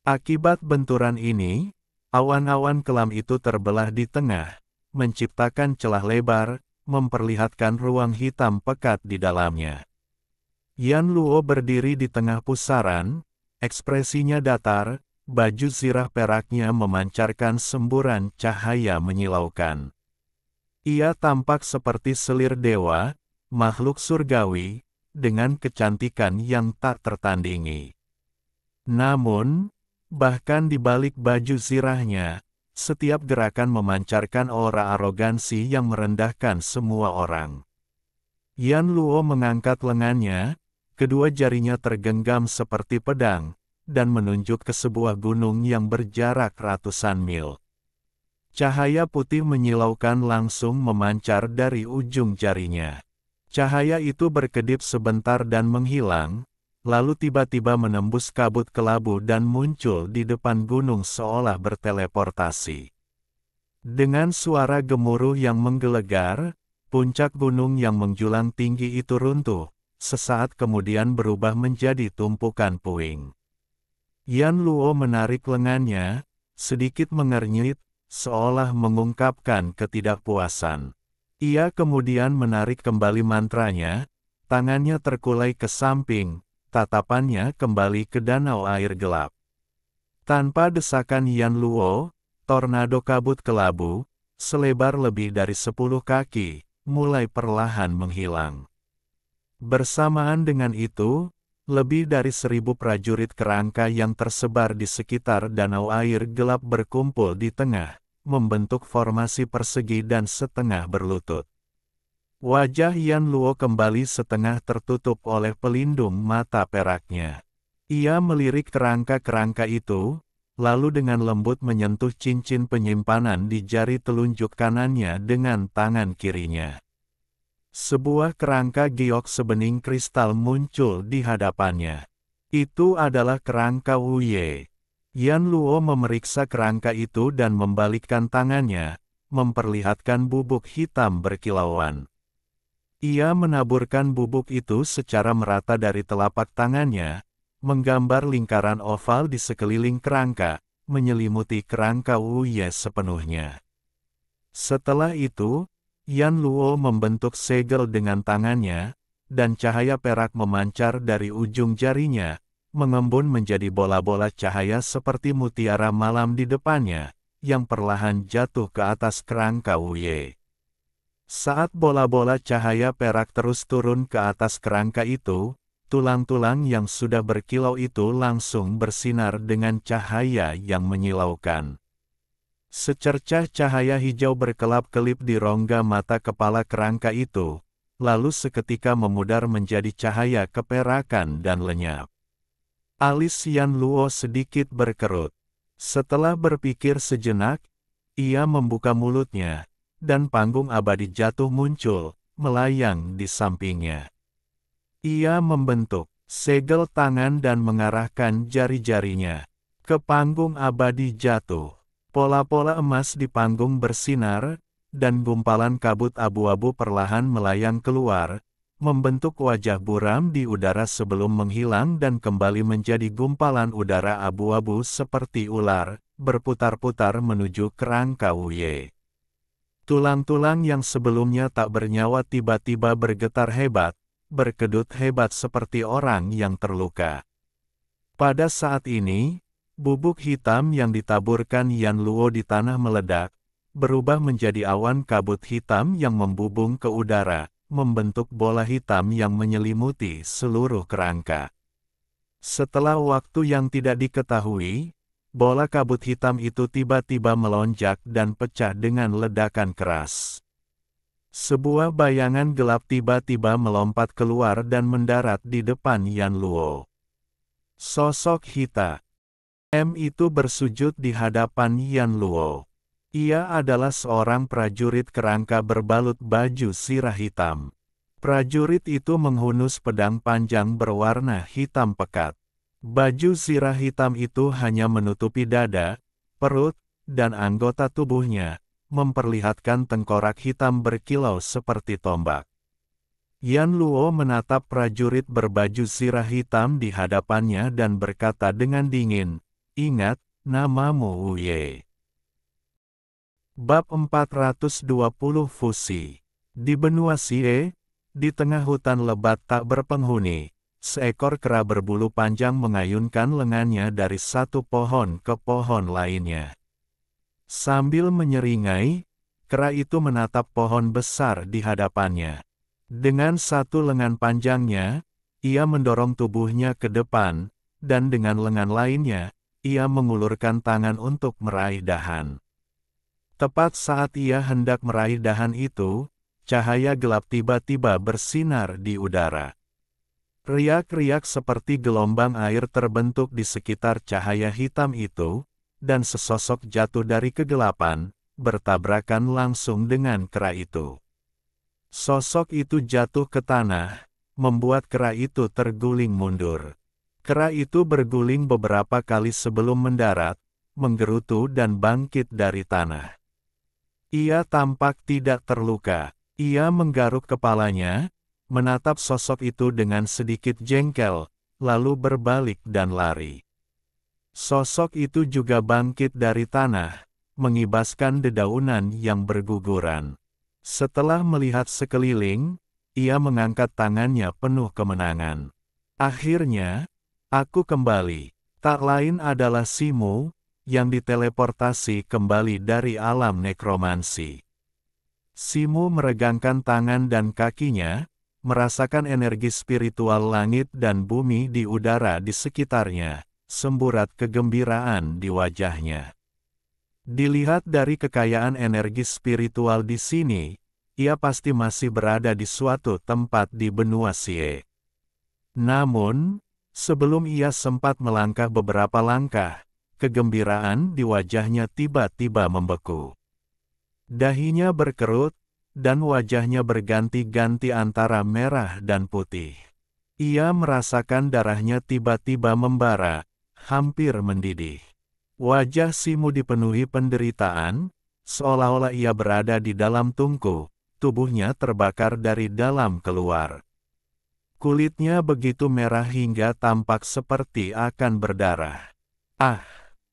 Akibat benturan ini, awan-awan kelam itu terbelah di tengah, menciptakan celah lebar, memperlihatkan ruang hitam pekat di dalamnya. Yan Luo berdiri di tengah pusaran, Ekspresinya datar, baju zirah peraknya memancarkan semburan cahaya menyilaukan. Ia tampak seperti selir dewa, makhluk surgawi, dengan kecantikan yang tak tertandingi. Namun, bahkan di balik baju zirahnya, setiap gerakan memancarkan aura arogansi yang merendahkan semua orang. Yan Luo mengangkat lengannya, kedua jarinya tergenggam seperti pedang, dan menunjuk ke sebuah gunung yang berjarak ratusan mil. Cahaya putih menyilaukan langsung memancar dari ujung jarinya. Cahaya itu berkedip sebentar dan menghilang, lalu tiba-tiba menembus kabut kelabu dan muncul di depan gunung seolah berteleportasi. Dengan suara gemuruh yang menggelegar, puncak gunung yang menjulang tinggi itu runtuh, sesaat kemudian berubah menjadi tumpukan puing. Yan Luo menarik lengannya, sedikit mengernyit, seolah mengungkapkan ketidakpuasan. Ia kemudian menarik kembali mantranya, tangannya terkulai ke samping, tatapannya kembali ke danau air gelap. Tanpa desakan Yan Luo, tornado kabut kelabu, selebar lebih dari 10 kaki, mulai perlahan menghilang. Bersamaan dengan itu, lebih dari 1000 prajurit kerangka yang tersebar di sekitar danau air gelap berkumpul di tengah, membentuk formasi persegi dan setengah berlutut. Wajah Yan Luo kembali setengah tertutup oleh pelindung mata peraknya. Ia melirik kerangka-kerangka itu, lalu dengan lembut menyentuh cincin penyimpanan di jari telunjuk kanannya dengan tangan kirinya. Sebuah kerangka giok sebening kristal muncul di hadapannya. Itu adalah kerangka Wu Ye. Yan Luo memeriksa kerangka itu dan membalikkan tangannya, memperlihatkan bubuk hitam berkilauan. Ia menaburkan bubuk itu secara merata dari telapak tangannya, menggambar lingkaran oval di sekeliling kerangka, menyelimuti kerangka Wu Ye sepenuhnya. Setelah itu, Yan Luo membentuk segel dengan tangannya, dan cahaya perak memancar dari ujung jarinya, mengembun menjadi bola-bola cahaya seperti mutiara malam di depannya, yang perlahan jatuh ke atas kerangka Wu Ye. Saat bola-bola cahaya perak terus turun ke atas kerangka itu, tulang-tulang yang sudah berkilau itu langsung bersinar dengan cahaya yang menyilaukan. Secercah cahaya hijau berkelap-kelip di rongga mata kepala kerangka itu, lalu seketika memudar menjadi cahaya keperakan dan lenyap. Alis Yan Luo sedikit berkerut. Setelah berpikir sejenak, ia membuka mulutnya, dan panggung abadi jatuh muncul, melayang di sampingnya. Ia membentuk segel tangan dan mengarahkan jari-jarinya ke panggung abadi jatuh. Pola-pola emas di panggung bersinar, dan gumpalan kabut abu-abu perlahan melayang keluar, membentuk wajah buram di udara sebelum menghilang dan kembali menjadi gumpalan udara abu-abu seperti ular, berputar-putar menuju kerangka Wu Ye. Tulang-tulang yang sebelumnya tak bernyawa tiba-tiba bergetar hebat, berkedut hebat seperti orang yang terluka. Pada saat ini, bubuk hitam yang ditaburkan Yan Luo di tanah meledak, berubah menjadi awan kabut hitam yang membubung ke udara, membentuk bola hitam yang menyelimuti seluruh kerangka. Setelah waktu yang tidak diketahui, bola kabut hitam itu tiba-tiba melonjak dan pecah dengan ledakan keras. Sebuah bayangan gelap tiba-tiba melompat keluar dan mendarat di depan Yan Luo. Sosok hitam itu bersujud di hadapan Yan Luo. Ia adalah seorang prajurit kerangka berbalut baju sirah hitam. Prajurit itu menghunus pedang panjang berwarna hitam pekat. Baju sirah hitam itu hanya menutupi dada, perut, dan anggota tubuhnya, memperlihatkan tengkorak hitam berkilau seperti tombak. Yan Luo menatap prajurit berbaju sirah hitam di hadapannya dan berkata dengan dingin, "Ingat, namamu Wu Ye." Bab 420 Fusi. Di benua Xie, di tengah hutan lebat tak berpenghuni, seekor kera berbulu panjang mengayunkan lengannya dari satu pohon ke pohon lainnya. Sambil menyeringai, kera itu menatap pohon besar di hadapannya. Dengan satu lengan panjangnya, ia mendorong tubuhnya ke depan, dan dengan lengan lainnya, ia mengulurkan tangan untuk meraih dahan. Tepat saat ia hendak meraih dahan itu, cahaya gelap tiba-tiba bersinar di udara. Riak-riak seperti gelombang air terbentuk di sekitar cahaya hitam itu, dan sesosok jatuh dari kegelapan, bertabrakan langsung dengan kera itu. Sosok itu jatuh ke tanah, membuat kera itu terguling mundur. Kera itu berguling beberapa kali sebelum mendarat, menggerutu dan bangkit dari tanah. Ia tampak tidak terluka. Ia menggaruk kepalanya, menatap sosok itu dengan sedikit jengkel, lalu berbalik dan lari. Sosok itu juga bangkit dari tanah, mengibaskan dedaunan yang berguguran. Setelah melihat sekeliling, ia mengangkat tangannya penuh kemenangan. Akhirnya, aku kembali. Tak lain adalah Simu, yang diteleportasi kembali dari alam nekromansi. Simu meregangkan tangan dan kakinya, merasakan energi spiritual langit dan bumi di udara di sekitarnya, semburat kegembiraan di wajahnya. Dilihat dari kekayaan energi spiritual di sini, ia pasti masih berada di suatu tempat di benua Sie. Namun, sebelum ia sempat melangkah beberapa langkah, kegembiraan di wajahnya tiba-tiba membeku. Dahinya berkerut, dan wajahnya berganti-ganti antara merah dan putih. Ia merasakan darahnya tiba-tiba membara, hampir mendidih. Wajah Simu dipenuhi penderitaan, seolah-olah ia berada di dalam tungku, tubuhnya terbakar dari dalam keluar. Kulitnya begitu merah hingga tampak seperti akan berdarah. Ah!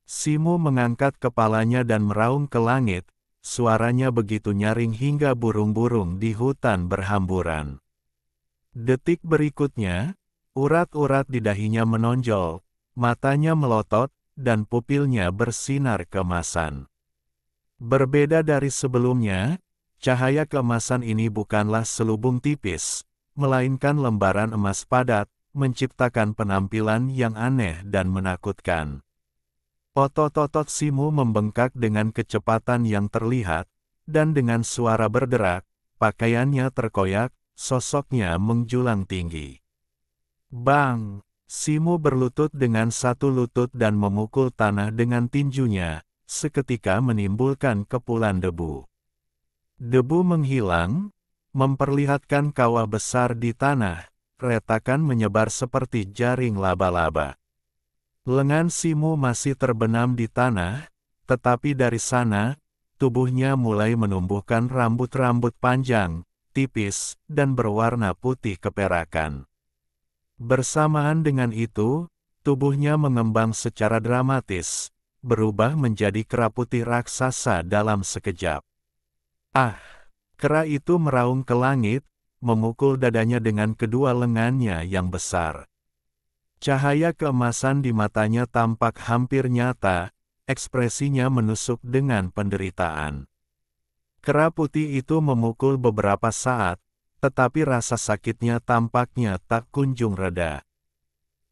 Simu mengangkat kepalanya dan meraung ke langit, suaranya begitu nyaring hingga burung-burung di hutan berhamburan. Detik berikutnya, urat-urat di dahinya menonjol, matanya melotot, dan pupilnya bersinar keemasan. Berbeda dari sebelumnya, cahaya keemasan ini bukanlah selubung tipis, melainkan lembaran emas padat, menciptakan penampilan yang aneh dan menakutkan. Otot-otot Simu membengkak dengan kecepatan yang terlihat, dan dengan suara berderak, pakaiannya terkoyak, sosoknya menjulang tinggi. Bang! Simu berlutut dengan satu lutut dan memukul tanah dengan tinjunya, seketika menimbulkan kepulan debu. Debu menghilang, memperlihatkan kawah besar di tanah, retakan menyebar seperti jaring laba-laba. Lengan Simu masih terbenam di tanah, tetapi dari sana, tubuhnya mulai menumbuhkan rambut-rambut panjang, tipis, dan berwarna putih keperakan. Bersamaan dengan itu, tubuhnya mengembang secara dramatis, berubah menjadi kera putih raksasa dalam sekejap. Ah! Kera itu meraung ke langit, memukul dadanya dengan kedua lengannya yang besar. Cahaya keemasan di matanya tampak hampir nyata, ekspresinya menusuk dengan penderitaan. Kera putih itu memukul beberapa saat, tetapi rasa sakitnya tampaknya tak kunjung reda.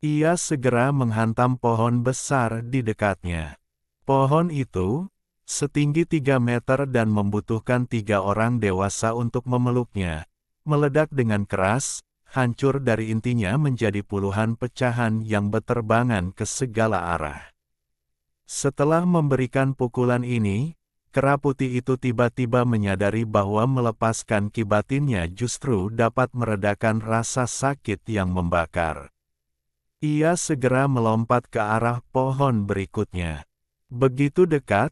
Ia segera menghantam pohon besar di dekatnya. Pohon itu, setinggi 3 meter dan membutuhkan 3 orang dewasa untuk memeluknya, meledak dengan keras, hancur dari intinya menjadi puluhan pecahan yang berterbangan ke segala arah. Setelah memberikan pukulan ini, kera putih itu tiba-tiba menyadari bahwa melepaskan ki batinnya justru dapat meredakan rasa sakit yang membakar. Ia segera melompat ke arah pohon berikutnya. Begitu dekat,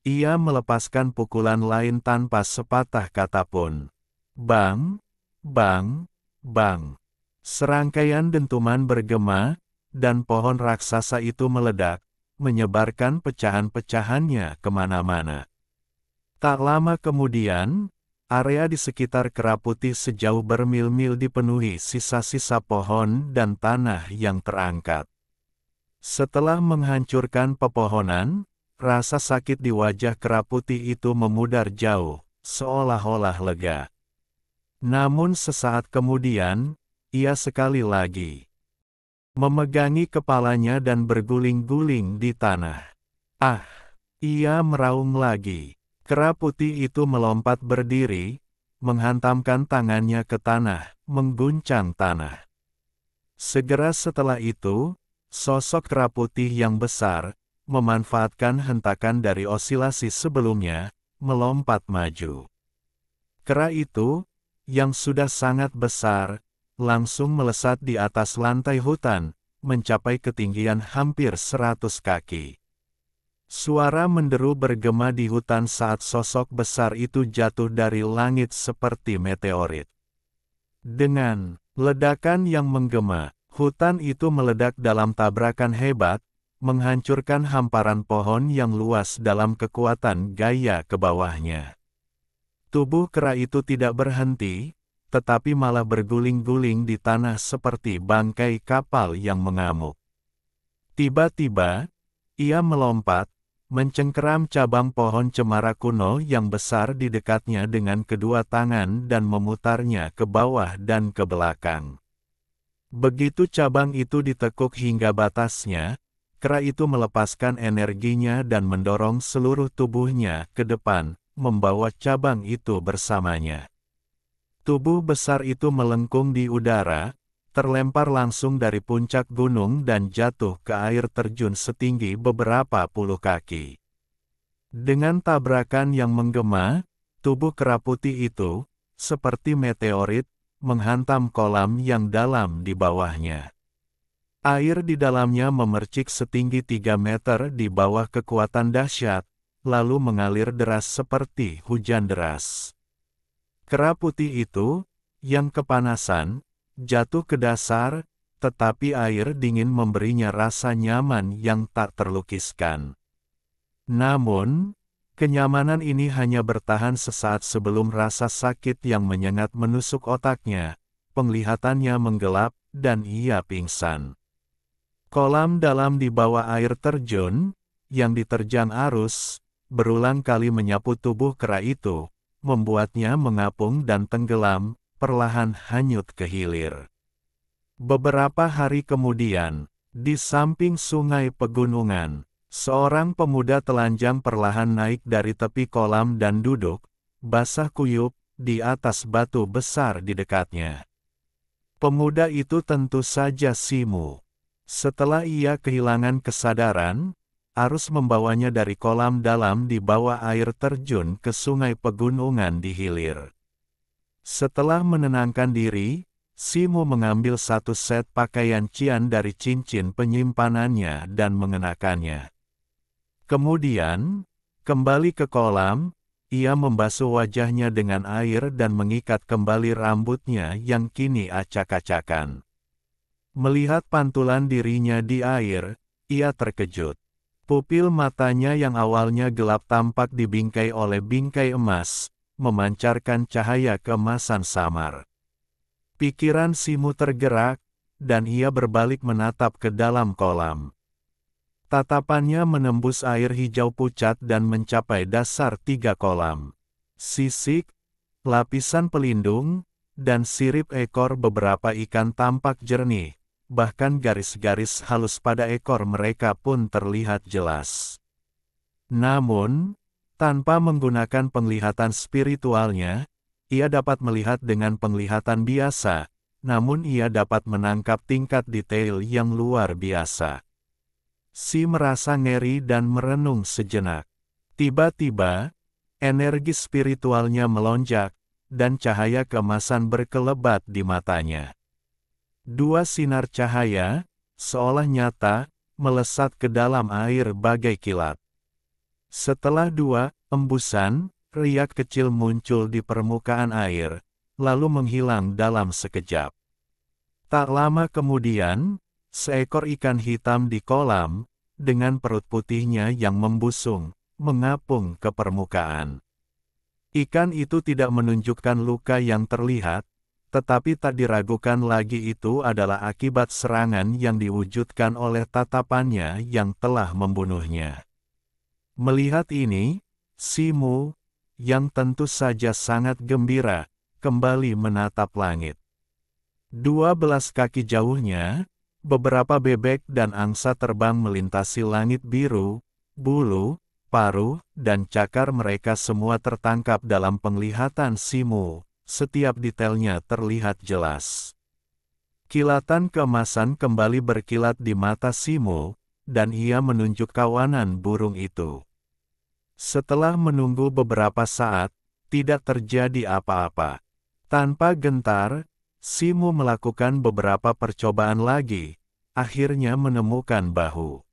ia melepaskan pukulan lain tanpa sepatah kata pun. Bang! Bang! Bang! Serangkaian dentuman bergema, dan pohon raksasa itu meledak, menyebarkan pecahan-pecahannya kemana-mana. Tak lama kemudian, Area di sekitar Kera Putih sejauh bermil-mil dipenuhi sisa-sisa pohon dan tanah yang terangkat. Setelah menghancurkan pepohonan, rasa sakit di wajah Kera Putih itu memudar jauh, seolah-olah lega. Namun sesaat kemudian, ia sekali lagi memegangi kepalanya dan berguling-guling di tanah. Ah! Ia meraung lagi. Kera Putih itu melompat berdiri, menghantamkan tangannya ke tanah, mengguncang tanah. Segera setelah itu, sosok Kera Putih yang besar, memanfaatkan hentakan dari osilasi sebelumnya, melompat maju. Kera itu, yang sudah sangat besar, langsung melesat di atas lantai hutan, mencapai ketinggian hampir 100 kaki. Suara menderu bergema di hutan saat sosok besar itu jatuh dari langit seperti meteorit. Dengan ledakan yang menggema, hutan itu meledak dalam tabrakan hebat, menghancurkan hamparan pohon yang luas dalam kekuatan gaya ke bawahnya. Tubuh kera itu tidak berhenti, tetapi malah berguling-guling di tanah seperti bangkai kapal yang mengamuk. Tiba-tiba, ia melompat, mencengkeram cabang pohon cemara kuno yang besar di dekatnya dengan kedua tangan dan memutarnya ke bawah dan ke belakang. Begitu cabang itu ditekuk hingga batasnya, kera itu melepaskan energinya dan mendorong seluruh tubuhnya ke depan, membawa cabang itu bersamanya. Tubuh besar itu melengkung di udara, terlempar langsung dari puncak gunung dan jatuh ke air terjun setinggi beberapa puluh kaki. Dengan tabrakan yang menggema, tubuh Kera Putih itu, seperti meteorit, menghantam kolam yang dalam di bawahnya. Air di dalamnya memercik setinggi 3 meter di bawah kekuatan dahsyat, lalu mengalir deras seperti hujan deras. Kera Putih itu, yang kepanasan, jatuh ke dasar, tetapi air dingin memberinya rasa nyaman yang tak terlukiskan. Namun, kenyamanan ini hanya bertahan sesaat sebelum rasa sakit yang menyengat menusuk otaknya, penglihatannya menggelap, dan ia pingsan. Kolam dalam di bawah air terjun, yang diterjang arus, berulang kali menyapu tubuh kera itu, membuatnya mengapung dan tenggelam, perlahan hanyut ke hilir. Beberapa hari kemudian, di samping sungai pegunungan, seorang pemuda telanjang perlahan naik dari tepi kolam dan duduk, basah kuyup, di atas batu besar di dekatnya. Pemuda itu tentu saja Simu. Setelah ia kehilangan kesadaran, arus membawanya dari kolam dalam di bawah air terjun ke sungai pegunungan di hilir. Setelah menenangkan diri, Simu mengambil satu set pakaian cian dari cincin penyimpanannya dan mengenakannya. Kemudian, kembali ke kolam, ia membasuh wajahnya dengan air dan mengikat kembali rambutnya yang kini acak-acakan. Melihat pantulan dirinya di air, ia terkejut. Pupil matanya yang awalnya gelap tampak dibingkai oleh bingkai emas, memancarkan cahaya keemasan samar. Pikiran Simu tergerak, dan ia berbalik menatap ke dalam kolam. Tatapannya menembus air hijau pucat dan mencapai dasar 3 kolam. Sisik, lapisan pelindung, dan sirip ekor beberapa ikan tampak jernih, bahkan garis-garis halus pada ekor mereka pun terlihat jelas. Namun, tanpa menggunakan penglihatan spiritualnya, ia dapat melihat dengan penglihatan biasa, namun ia dapat menangkap tingkat detail yang luar biasa. Si merasa ngeri dan merenung sejenak. Tiba-tiba, energi spiritualnya melonjak, dan cahaya keemasan berkelebat di matanya. 2 sinar cahaya, seolah nyata, melesat ke dalam air bagai kilat. Setelah 2 embusan, riak kecil muncul di permukaan air, lalu menghilang dalam sekejap. Tak lama kemudian, seekor ikan hitam di kolam, dengan perut putihnya yang membusung, mengapung ke permukaan. Ikan itu tidak menunjukkan luka yang terlihat, tetapi tak diragukan lagi itu adalah akibat serangan yang diwujudkan oleh tatapannya yang telah membunuhnya. Melihat ini, Si Mu, yang tentu saja sangat gembira, kembali menatap langit. 12 kaki jauhnya, beberapa bebek dan angsa terbang melintasi langit biru, bulu, paruh, dan cakar mereka semua tertangkap dalam penglihatan Si Mu. Setiap detailnya terlihat jelas. Kilatan keemasan kembali berkilat di mata Si Mu, dan ia menunjuk kawanan burung itu. Setelah menunggu beberapa saat, tidak terjadi apa-apa. Tanpa gentar, Si Mu melakukan beberapa percobaan lagi, akhirnya menemukan bahu.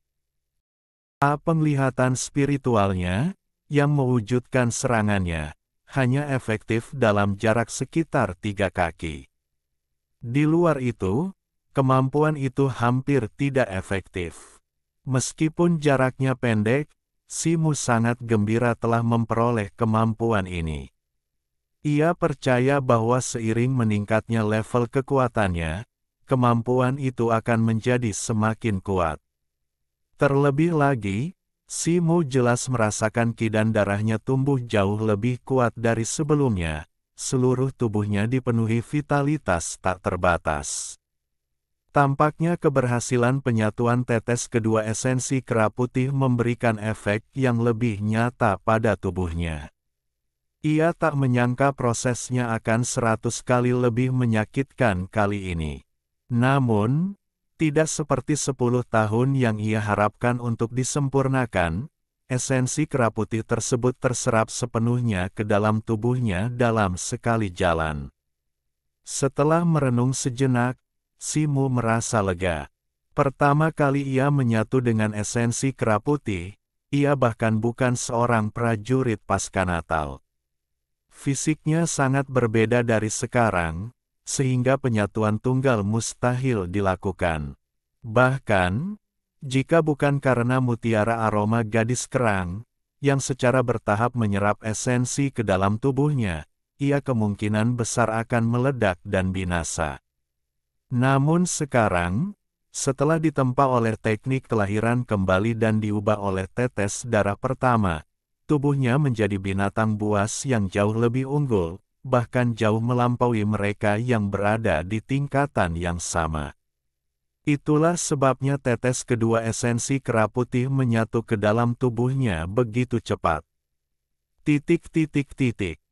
Penglihatan spiritualnya, yang mewujudkan serangannya, hanya efektif dalam jarak sekitar 3 kaki. Di luar itu, kemampuan itu hampir tidak efektif. Meskipun jaraknya pendek, Si Mu sangat gembira telah memperoleh kemampuan ini. Ia percaya bahwa seiring meningkatnya level kekuatannya, kemampuan itu akan menjadi semakin kuat. Terlebih lagi, Si Mu jelas merasakan kidan darahnya tumbuh jauh lebih kuat dari sebelumnya, seluruh tubuhnya dipenuhi vitalitas tak terbatas. Tampaknya keberhasilan penyatuan tetes kedua esensi kera putih memberikan efek yang lebih nyata pada tubuhnya. Ia tak menyangka prosesnya akan 100 kali lebih menyakitkan kali ini. Namun, tidak seperti 10 tahun yang ia harapkan untuk disempurnakan, esensi kera putih tersebut terserap sepenuhnya ke dalam tubuhnya dalam sekali jalan. Setelah merenung sejenak, Si Mu merasa lega. Pertama kali ia menyatu dengan esensi kera putih, ia bahkan bukan seorang prajurit pasca Natal. Fisiknya sangat berbeda dari sekarang, sehingga penyatuan tunggal mustahil dilakukan. Bahkan, jika bukan karena mutiara aroma gadis kerang, yang secara bertahap menyerap esensi ke dalam tubuhnya, ia kemungkinan besar akan meledak dan binasa. Namun sekarang, setelah ditempa oleh teknik kelahiran kembali dan diubah oleh tetes darah pertama, tubuhnya menjadi binatang buas yang jauh lebih unggul, bahkan jauh melampaui mereka yang berada di tingkatan yang sama. Itulah sebabnya tetes kedua esensi kera putih menyatu ke dalam tubuhnya begitu cepat.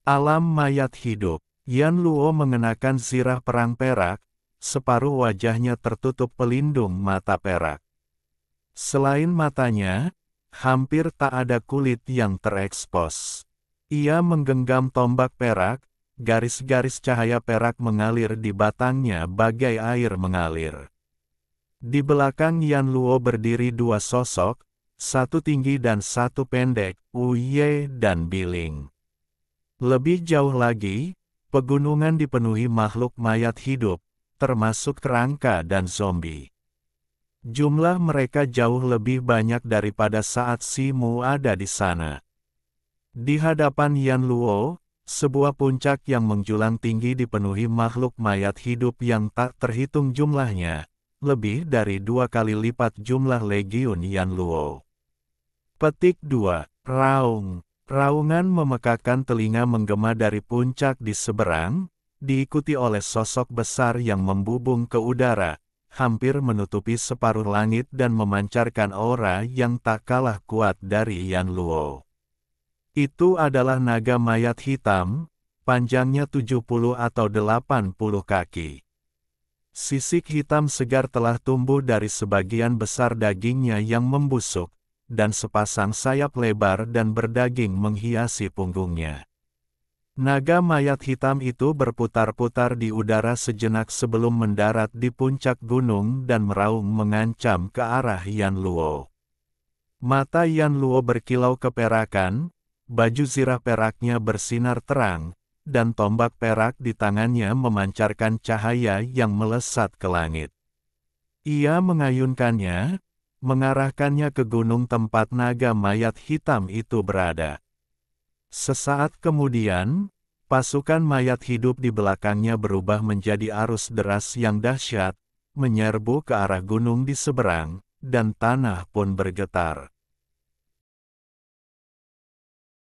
Alam mayat hidup. Yan Luo mengenakan zirah perang perak, separuh wajahnya tertutup pelindung mata perak. Selain matanya, hampir tak ada kulit yang terekspos. Ia menggenggam tombak perak, garis-garis cahaya perak mengalir di batangnya bagai air mengalir. Di belakang Yan Luo berdiri dua sosok, satu tinggi dan satu pendek, Wu Ye dan Biling. Lebih jauh lagi, pegunungan dipenuhi makhluk mayat hidup, termasuk kerangka dan zombie. Jumlah mereka jauh lebih banyak daripada saat Si Mu ada di sana. Di hadapan Yan Luo, sebuah puncak yang menjulang tinggi dipenuhi makhluk mayat hidup yang tak terhitung jumlahnya, lebih dari 2 kali lipat jumlah legiun Yan Luo. Petik 2. Raung. Raungan memekakkan telinga menggema dari puncak di seberang, diikuti oleh sosok besar yang membubung ke udara, hampir menutupi separuh langit dan memancarkan aura yang tak kalah kuat dari Yan Luo. Itu adalah naga mayat hitam, panjangnya 70 atau 80 kaki. Sisik hitam segar telah tumbuh dari sebagian besar dagingnya yang membusuk, dan sepasang sayap lebar dan berdaging menghiasi punggungnya. Naga mayat hitam itu berputar-putar di udara sejenak sebelum mendarat di puncak gunung dan meraung mengancam ke arah Yan Luo. Mata Yan Luo berkilau keperakan, baju zirah peraknya bersinar terang, dan tombak perak di tangannya memancarkan cahaya yang melesat ke langit. Ia mengayunkannya, mengarahkannya ke gunung tempat naga mayat hitam itu berada. Sesaat kemudian, pasukan mayat hidup di belakangnya berubah menjadi arus deras yang dahsyat, menyerbu ke arah gunung di seberang, dan tanah pun bergetar.